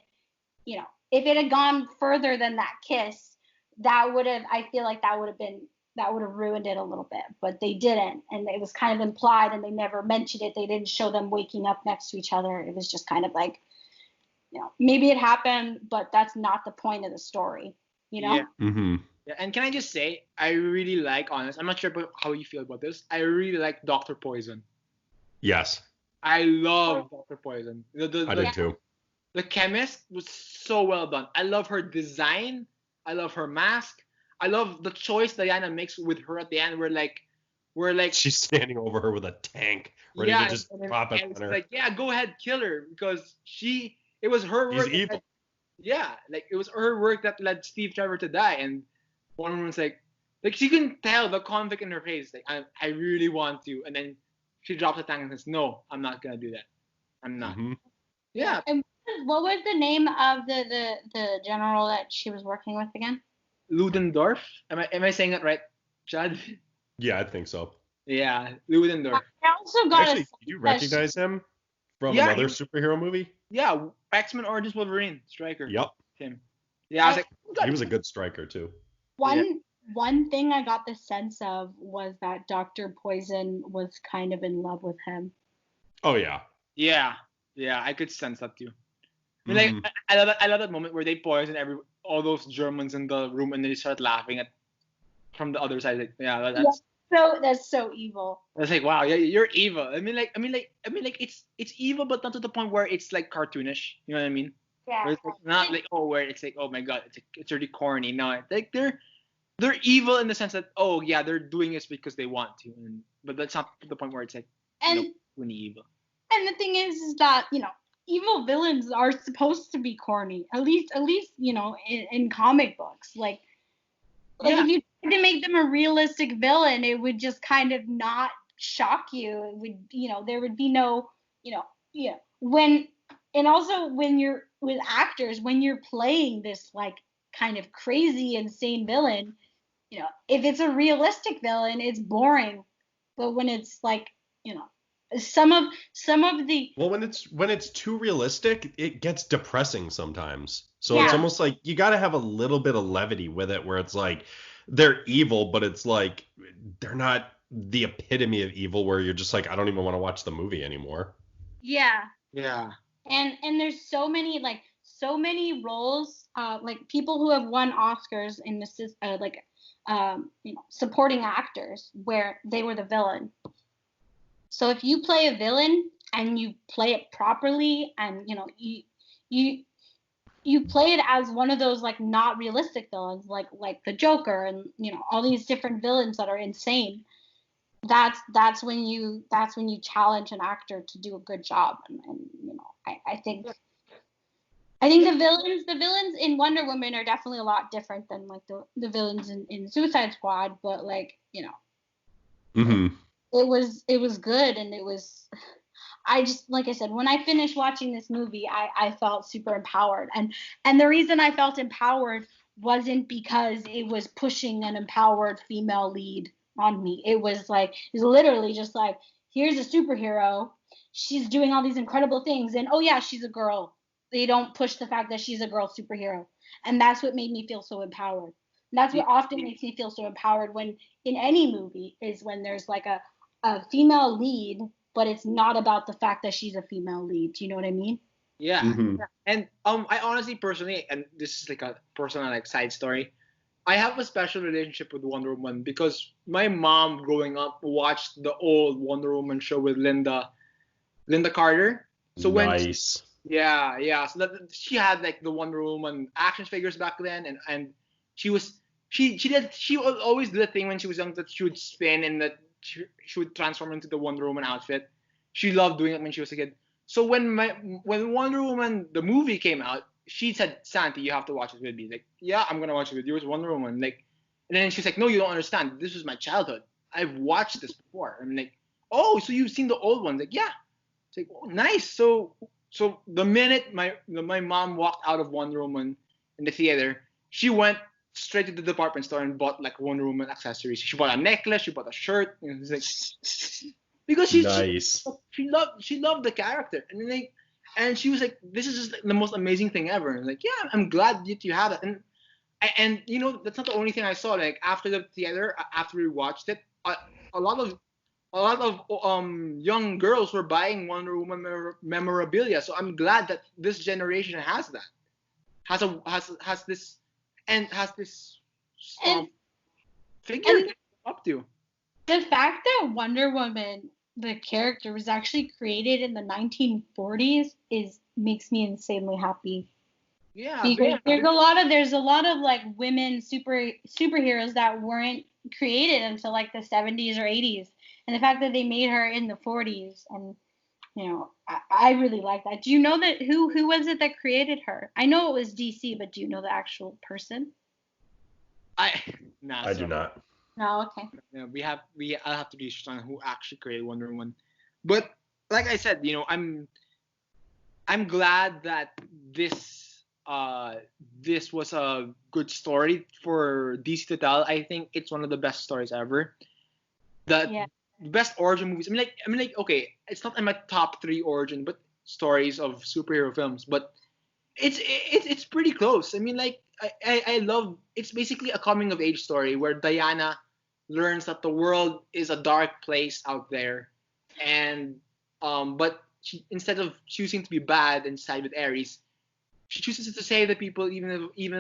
Speaker 3: if it had gone further than that kiss, I feel like that would have ruined it a little bit. But they didn't, and it was kind of implied, and they never mentioned it. They didn't show them waking up next to each other. It was just kind of like, maybe it happened, but that's not the point of the story, you
Speaker 1: Yeah.
Speaker 3: know?
Speaker 2: Mhm.
Speaker 1: Yeah, and can I just say, I really like, honest. I'm not sure about how you feel about this. I really like Doctor Poison.
Speaker 2: Yes,
Speaker 1: I love Doctor Poison.
Speaker 2: I did too.
Speaker 1: The chemist was so well done. I love her design. I love her mask. I love the choice Diana makes with her at the end. We're like,
Speaker 2: She's standing over her with a tank, ready to
Speaker 1: yeah,
Speaker 2: just
Speaker 1: and then
Speaker 2: drop it
Speaker 1: and it's
Speaker 2: on her.
Speaker 1: like, yeah, go ahead, kill her because it was her
Speaker 2: He's
Speaker 1: work.
Speaker 2: evil.
Speaker 1: Yeah, like it was her work that led Steve Trevor to die, and Wonder Woman's like she can tell the conflict in her face. Like I really want to, and then she drops the tank and says, no, I'm not gonna do that. I'm not.
Speaker 2: Mhm.
Speaker 1: Yeah,
Speaker 3: And what was the name of the general that she was working with again?
Speaker 1: Ludendorff. Am I saying that right, Chad?
Speaker 2: Yeah, I think so.
Speaker 1: Yeah, Ludendorff.
Speaker 3: I also got
Speaker 2: Actually,
Speaker 3: a
Speaker 2: did you
Speaker 3: that she,
Speaker 2: recognize him from
Speaker 1: Yeah,
Speaker 2: another superhero movie?
Speaker 1: yeah, X-Men Origins Wolverine, Striker.
Speaker 2: Yep.
Speaker 1: Him. Yeah, I was
Speaker 3: I,
Speaker 1: like, oh
Speaker 2: He
Speaker 1: God.
Speaker 2: was a good striker too.
Speaker 1: Yeah,
Speaker 3: one thing I got the sense of was that Dr. Poison was kind of in love with him.
Speaker 2: Oh yeah.
Speaker 1: yeah, yeah. I could sense that too. I mean, like,
Speaker 2: Mhm.
Speaker 1: I love that moment where they poison all those Germans in the room, and then they start laughing at from the other side. Like, yeah,
Speaker 3: That's so evil.
Speaker 1: that's like, wow, yeah, you're evil. It's evil, but not to the point where it's like cartoonish. You know what I mean?
Speaker 3: Yeah.
Speaker 1: Where it's like not like, oh, where it's like, oh my god, it's really corny. No, it's like they're evil in the sense that, oh yeah, they're doing this because they want to, but that's not to the point where it's like,
Speaker 3: And
Speaker 1: really evil.
Speaker 3: and the thing is that, evil villains are supposed to be corny. At least, in comic books. Like
Speaker 1: Yeah.
Speaker 3: if you to make them a realistic villain, it would just kind of not shock you. It would, there would be no, when, and also when you're with actors, when you're playing this like kind of crazy, insane villain, if it's a realistic villain, it's boring. But when it's like, some of the,
Speaker 2: Well, when it's too realistic, it gets depressing sometimes. So it's
Speaker 3: yeah,
Speaker 2: almost like you got to have a little bit of levity with it, where it's like they're evil, but it's like they're not the epitome of evil, where you're just like, I don't even want to watch the movie anymore.
Speaker 3: yeah.
Speaker 1: Yeah.
Speaker 3: And there's so many roles, like people who have won Oscars in the like supporting actors where they were the villain. So if you play a villain and you play it properly, and you you play it as one of those like not realistic villains, like the Joker, and all these different villains that are insane, that's when you challenge an actor to do a good job. And I think the villains in Wonder Woman are definitely a lot different than like the villains in Suicide Squad, but like,
Speaker 2: Mm-hmm.
Speaker 3: it was good. And I just, like I said, when I finished watching this movie, I felt super empowered. And the reason I felt empowered wasn't because it was pushing an empowered female lead on me. It was literally just like, here's a superhero. She's doing all these incredible things. And oh yeah, she's a girl. They don't push the fact that she's a girl superhero. And that's what made me feel so empowered. And that's what often makes me feel so empowered when in any movie, is when there's like a female lead, but it's not about the fact that she's a female lead. Do you know what I mean?
Speaker 1: Yeah.
Speaker 2: Mm-hmm.
Speaker 1: And I honestly, personally, and this is like a personal like side story, I have a special relationship with Wonder Woman because my mom growing up watched the old Wonder Woman show with Linda Carter. So when
Speaker 2: Nice.
Speaker 1: yeah, so that she had like the Wonder Woman action figures back then, and she was she would always do the thing when she was young that she would spin and that she would transform into the Wonder Woman outfit. She loved doing it when she was a kid. So when Wonder Woman the movie came out, she said, Santi, you have to watch it with me. Like, yeah, I'm gonna watch it with you. It's Wonder Woman. Like, and then she's like, no, you don't understand. This was my childhood. I've watched this before. I'm like, oh, so you've seen the old ones? Like, yeah. It's like, oh, nice. So the minute my mom walked out of Wonder Woman in the theater, she went straight to the department store and bought like Wonder Woman accessories. She bought a necklace, she bought a shirt, it's like, because
Speaker 2: Nice.
Speaker 1: she loved the character, and she was like, this is just like the most amazing thing ever. And like, yeah, I'm glad that you have it. And that's not the only thing I saw. Like after the theater, after we watched it, a lot of young girls were buying Wonder Woman memorabilia. So I'm glad that this generation has that. Has this and has this
Speaker 3: And
Speaker 1: figure
Speaker 3: and
Speaker 1: to look up to.
Speaker 3: the fact that Wonder Woman, the character, was actually created in the 1940s makes me insanely happy.
Speaker 1: Yeah,
Speaker 3: Because there's a lot of like women superheroes that weren't created until like the 70s or 80s. And the fact that they made her in the 40s, and I really like that. Do you know that who was it that created her? I know it was DC, but do you know the actual person?
Speaker 1: I nah,
Speaker 2: I do
Speaker 1: sorry.
Speaker 2: not.
Speaker 3: No, okay.
Speaker 1: Yeah, I'll have to research on who actually created Wonder Woman. But like I said, I'm glad that this was a good story for DC to tell. I think it's one of the best stories ever. The
Speaker 3: Yeah.
Speaker 1: best origin movies. I mean like okay, it's not in my top 3 origin but stories of superhero films, but it's pretty close. I mean, like I love. It's basically a coming of age story where Diana learns that the world is a dark place out there, and but instead of choosing to be bad and side with Ares, she chooses to save the people even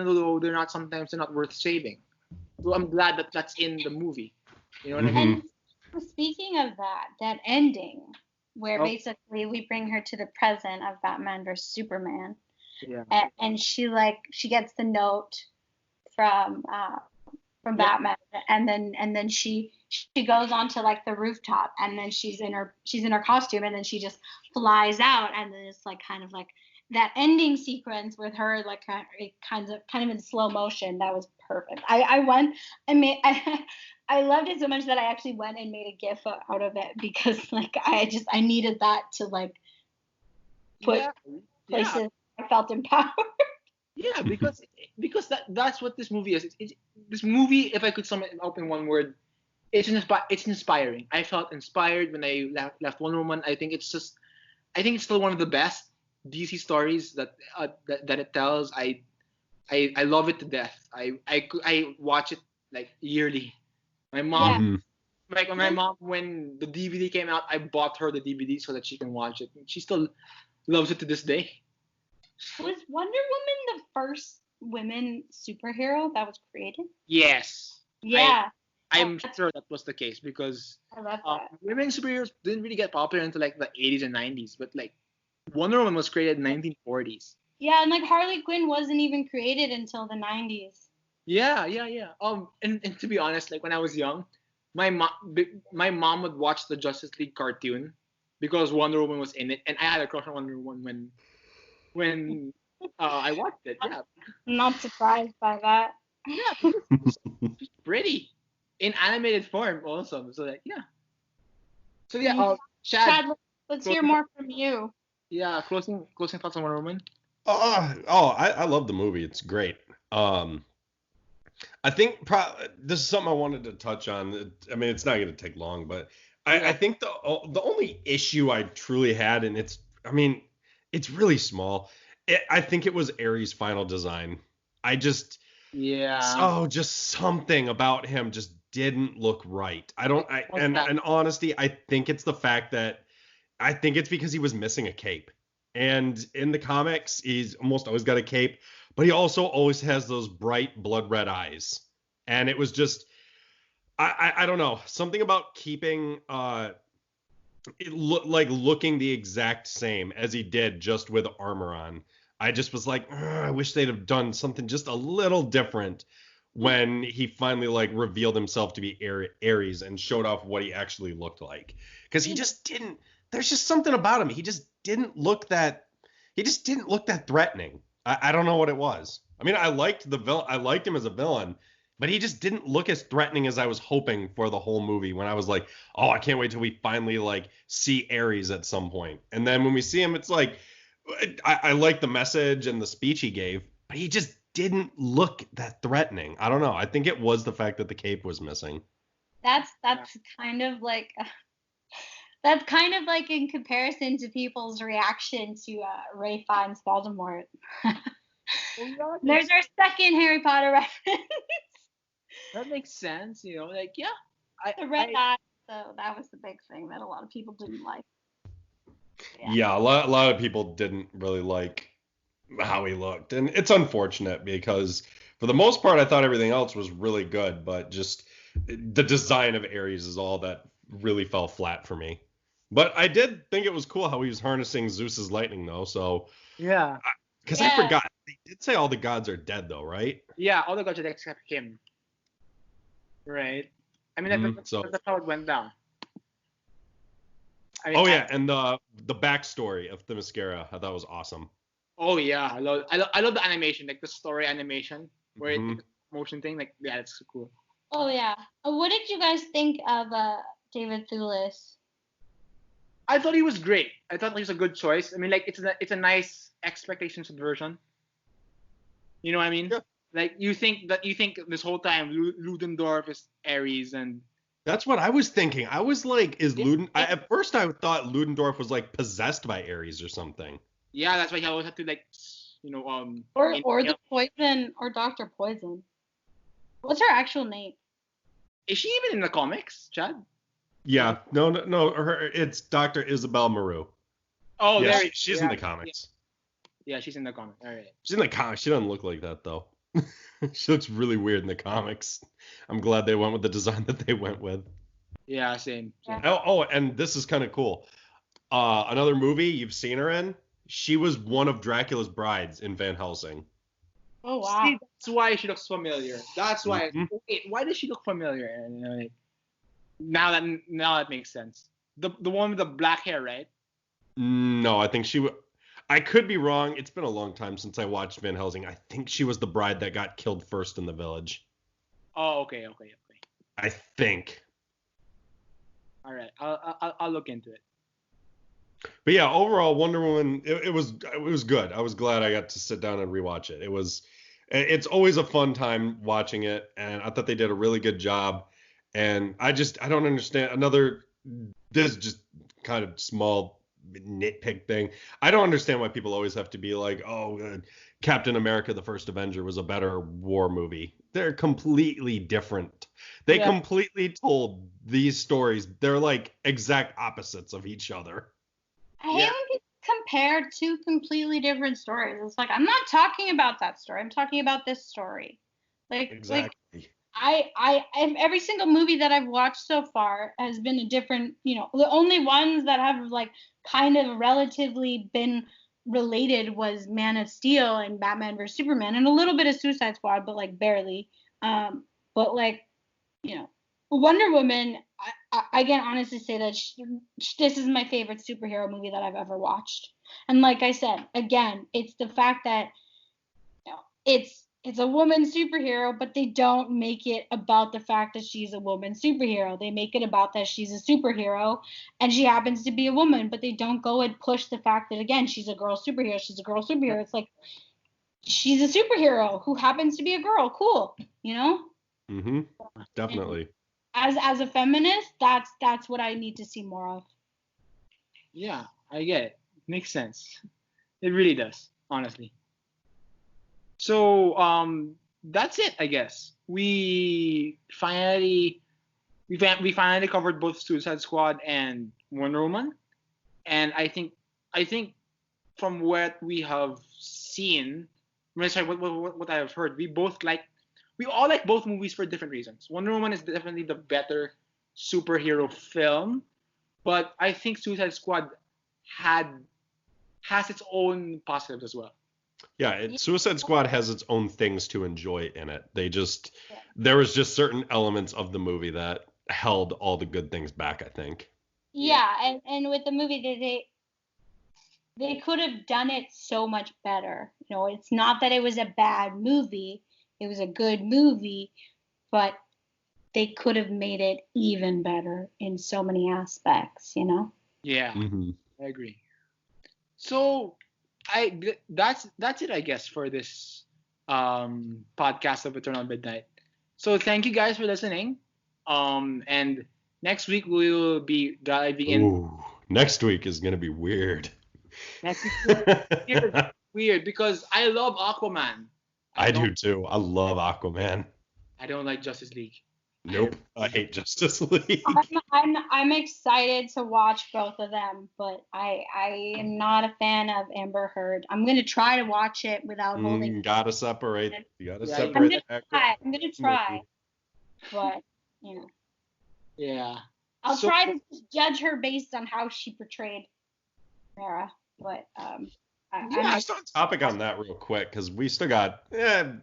Speaker 1: though they're not worth saving. So I'm glad that that's in the movie. You know what I mean?
Speaker 2: Mm-hmm.
Speaker 3: And speaking of that ending, where
Speaker 1: Oh
Speaker 3: basically we bring her to the present of Batman versus Superman,
Speaker 1: yeah,
Speaker 3: and she gets the note from
Speaker 1: yeah,
Speaker 3: Batman, and then she goes onto like the rooftop, and then she's in her costume, and then she just flies out, and then it's like kind of like that ending sequence with her like kind of in slow motion, that was perfect. I went and made I loved it so much that I actually went and made a GIF out of it because like I needed that to like put
Speaker 1: Yeah, yeah,
Speaker 3: places I felt empowered.
Speaker 1: yeah. Because that's what this movie is. This movie, if I could sum it up in one word, it's inspiring. I felt inspired when I left Wonder Woman. I think it's still one of the best DC stories that it tells. I love it to death. I watch it like yearly. My
Speaker 3: Yeah.
Speaker 1: mom, like my mom, when the DVD came out, I bought her the DVD so that she can watch it. She still loves it to this day.
Speaker 3: Was Wonder Woman the first women superhero that was created?
Speaker 1: Yes,
Speaker 3: Yeah.
Speaker 1: I'm sure that was the case because
Speaker 3: I love that.
Speaker 1: women superheroes didn't really get popular until like the 80s and 90s, but like Wonder Woman was created in 1940s.
Speaker 3: Yeah, and like Harley Quinn wasn't even created until the 90s.
Speaker 1: Yeah, yeah, yeah. And to be honest, like when I was young, my mom would watch the Justice League cartoon because Wonder Woman was in it, and I had a crush on Wonder Woman when I watched it. Yeah,
Speaker 3: I'm not surprised by that.
Speaker 1: yeah, she's pretty in animated form also. So like yeah. So yeah, Chad,
Speaker 3: Chad, let's hear
Speaker 1: closing,
Speaker 3: more from you.
Speaker 1: yeah, closing thoughts on Wonder Woman.
Speaker 2: I love the movie. It's great. I think this is something I wanted to touch on. I mean, it's not going to take long, but I think the only issue I truly had, and I mean, it's really small. I think it was Ares' final design. Just something about him just didn't look right. And honesty, I think it's the fact that I think it's because he was missing a cape. And in the comics, he's almost always got a cape, but he also always has those bright blood red eyes. And it was just, I don't know, something about keeping like looking the exact same as he did just with armor on. I just was like, I wish they'd have done something just a little different when he finally like revealed himself to be Ares and showed off what he actually looked like. Because he just didn't. There's just something about him. He just didn't look that. He just didn't look that threatening. I don't know what it was. I mean, I liked the villain. I liked him as a villain, but he just didn't look as threatening as I was hoping for the whole movie. When I was like, oh, I can't wait till we finally like see Ares at some point. And then when we see him, it's like, I like the message and the speech he gave, but he just didn't look that threatening. I don't know. I think it was the fact that the cape was missing.
Speaker 3: That's kind of like that's kind of like in comparison to people's reaction to Ray Fiennes Voldemort. There's our second Harry Potter reference.
Speaker 1: That makes sense, you know. Like yeah,
Speaker 3: The red eye. So that was the big thing that a lot of people didn't like.
Speaker 2: Yeah, a lot of people didn't really like how he looked, and it's unfortunate because for the most part I thought everything else was really good, but just the design of Ares is all that really fell flat for me. But I did think it was cool how he was harnessing Zeus's lightning though, so
Speaker 1: yeah,
Speaker 2: because I forgot they did say all the gods are dead though, right?
Speaker 1: yeah, all the gods are dead except him, right? I mean that's how it went down. I mean,
Speaker 2: and the backstory of Themyscira I thought was awesome.
Speaker 1: Oh yeah, I love the animation, like the story animation where it's motion thing. Like yeah, it's so cool.
Speaker 3: Oh yeah. What did you guys think of David Thewlis?
Speaker 1: I thought he was great. I thought he was a good choice. I mean, like it's a nice expectation subversion. You know what I mean?
Speaker 2: Yeah.
Speaker 1: Like you think this whole time Ludendorff is Ares and.
Speaker 2: That's what I was thinking. I was like, at first I thought Ludendorff was like possessed by Ares or something.
Speaker 1: Yeah, that's why he always had to like,
Speaker 3: or the Poison or Dr. Poison. What's her actual name?
Speaker 1: Is she even in the comics, Chad?
Speaker 2: Yeah, no. It's Dr. Isabel Maru.
Speaker 1: Oh,
Speaker 2: yeah, she's in the comics.
Speaker 1: Yeah, she's in the comics. All right.
Speaker 2: She's in the comics. She doesn't look like that though. She looks really weird in the comics. I'm glad they went with the design that they went with.
Speaker 1: Yeah, same.
Speaker 2: Oh, and this is kind of cool. Another movie you've seen her in. She was one of Dracula's brides in Van Helsing.
Speaker 3: Oh wow!
Speaker 1: See, that's why she looks familiar. That's why. Wait, why does she look familiar? And like, now that makes sense. The one with the black hair, right?
Speaker 2: No, I think I could be wrong. It's been a long time since I watched Van Helsing. I think she was the bride that got killed first in the village.
Speaker 1: Oh, okay.
Speaker 2: I think.
Speaker 1: All right, I'll look into it.
Speaker 2: But yeah, overall, Wonder Woman, it was good. I was glad I got to sit down and rewatch it. It's always a fun time watching it, and I thought they did a really good job. And I don't understand this just kind of small nitpick thing. I don't understand why people always have to be like, oh, Captain America: The First Avenger was a better war movie. They're completely different. They completely told these stories. They're like exact opposites of each other.
Speaker 3: I hate when people compare two completely different stories. It's like, I'm not talking about that story. I'm talking about this story.
Speaker 2: Exactly.
Speaker 3: Every single movie that I've watched so far has been a different, the only ones that have like kind of relatively been related was Man of Steel and Batman vs Superman and a little bit of Suicide Squad, but like barely. But like, Wonder Woman, I can honestly say that this is my favorite superhero movie that I've ever watched. And like I said, again, it's the fact that it's a woman superhero, but they don't make it about the fact that she's a woman superhero. They make it about that she's a superhero and she happens to be a woman, but they don't go and push the fact that, again, she's a girl superhero. She's a girl superhero. It's like, she's a superhero who happens to be a girl. Cool,
Speaker 2: Mm-hmm. Definitely.
Speaker 3: And as a feminist, that's what I need to see more of.
Speaker 1: Yeah, I get it. Makes sense. It really does, honestly. So that's it, I guess. We finally covered both Suicide Squad and Wonder Woman, and I think from what we have seen, what I have heard, we all like both movies for different reasons. Wonder Woman is definitely the better superhero film, but I think Suicide Squad has its own positives as well.
Speaker 2: Yeah, Suicide Squad has its own things to enjoy in it. There was just certain elements of the movie that held all the good things back, I think.
Speaker 3: Yeah, and with the movie, they could have done it so much better. It's not that it was a bad movie. It was a good movie, but they could have made it even better in so many aspects,
Speaker 1: Yeah,
Speaker 2: Mm-hmm.
Speaker 1: I agree. So that's it, I guess, for this podcast of Eternal Midnight. So thank you guys for listening. And next week we will be diving in.
Speaker 2: Ooh, next week is gonna be weird.
Speaker 1: Next week weird because I love Aquaman.
Speaker 2: I do too. I love Aquaman.
Speaker 1: I don't like Justice League.
Speaker 2: Nope, I hate Justice League.
Speaker 3: I'm excited to watch both of them, but I am not a fan of Amber Heard. I'm gonna try to watch it without holding.
Speaker 2: Gotta separate. You gotta
Speaker 1: Yeah,
Speaker 2: separate.
Speaker 3: I'm gonna try, but
Speaker 1: Yeah.
Speaker 3: I'll try to just judge her based on how she portrayed Mara. But
Speaker 2: Just on topic on that real quick because we still got a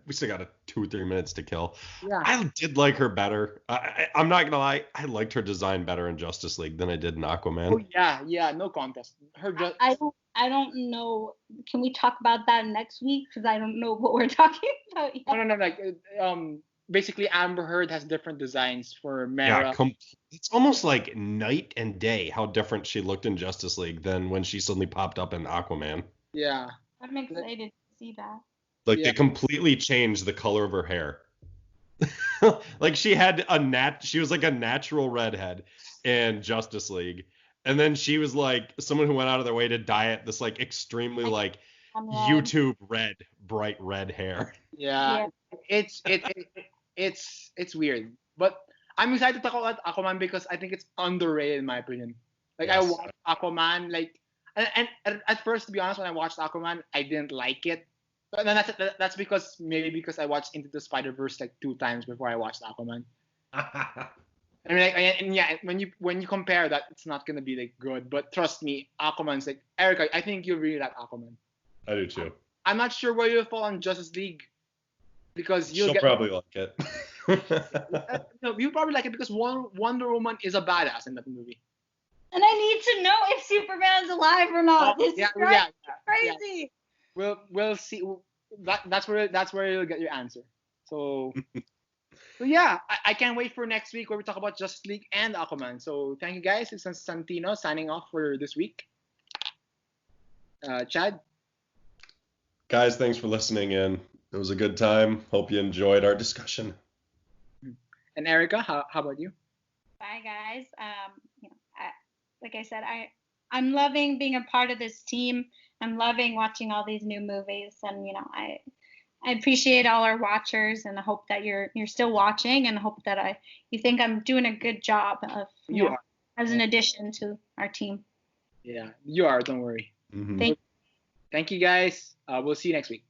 Speaker 2: 2 or 3 minutes to kill.
Speaker 1: Yeah.
Speaker 2: I did like her better. I'm not gonna lie, I liked her design better in Justice League than I did in Aquaman.
Speaker 1: Oh yeah, no contest.
Speaker 3: I don't know. Can we talk about that next week? Because I don't know what we're talking about yet.
Speaker 1: No, like basically Amber Heard has different designs for Mara.
Speaker 2: Yeah, it's almost like night and day how different she looked in Justice League than when she suddenly popped up in Aquaman.
Speaker 1: Yeah.
Speaker 3: I'm excited to see that.
Speaker 2: Like they completely changed the color of her hair. Like she was like a natural redhead in Justice League. And then she was like someone who went out of their way to dye it this like extremely like YouTube red, bright red hair.
Speaker 1: Yeah. It's weird. But I'm excited to talk about Aquaman because I think it's underrated in my opinion. Like I watched Aquaman like and at first, to be honest, when I watched Aquaman, I didn't like it. But then that's because I watched Into the Spider-Verse like 2 times before I watched Aquaman. I mean, and yeah, when you compare that, it's not gonna be like good. But trust me, Aquaman's like Erica. I think you really like Aquaman.
Speaker 2: I do too.
Speaker 1: I'm not sure where you'll fall on Justice League because
Speaker 2: she'll probably like it.
Speaker 1: No, you'll probably like it because Wonder Woman is a badass in that movie.
Speaker 3: And I need to know if Superman's alive or not. This
Speaker 1: yeah,
Speaker 3: is
Speaker 1: yeah,
Speaker 3: crazy.
Speaker 1: We'll see. That's where you'll get your answer. So yeah, I can't wait for next week where we talk about Justice League and Aquaman. So thank you guys. It's Santino signing off for this week. Chad.
Speaker 2: Guys, thanks for listening in. It was a good time. Hope you enjoyed our discussion.
Speaker 1: And Erica, how about you?
Speaker 3: Bye, guys. Like I said, I'm loving being a part of this team. I'm loving watching all these new movies, and I appreciate all our watchers, and I hope that you're still watching, and I hope that you think I'm doing a good job of
Speaker 1: You are.
Speaker 3: as an addition to our team.
Speaker 1: Yeah, you are. Don't worry.
Speaker 2: Mm-hmm.
Speaker 1: Thank you, guys. We'll see you next week.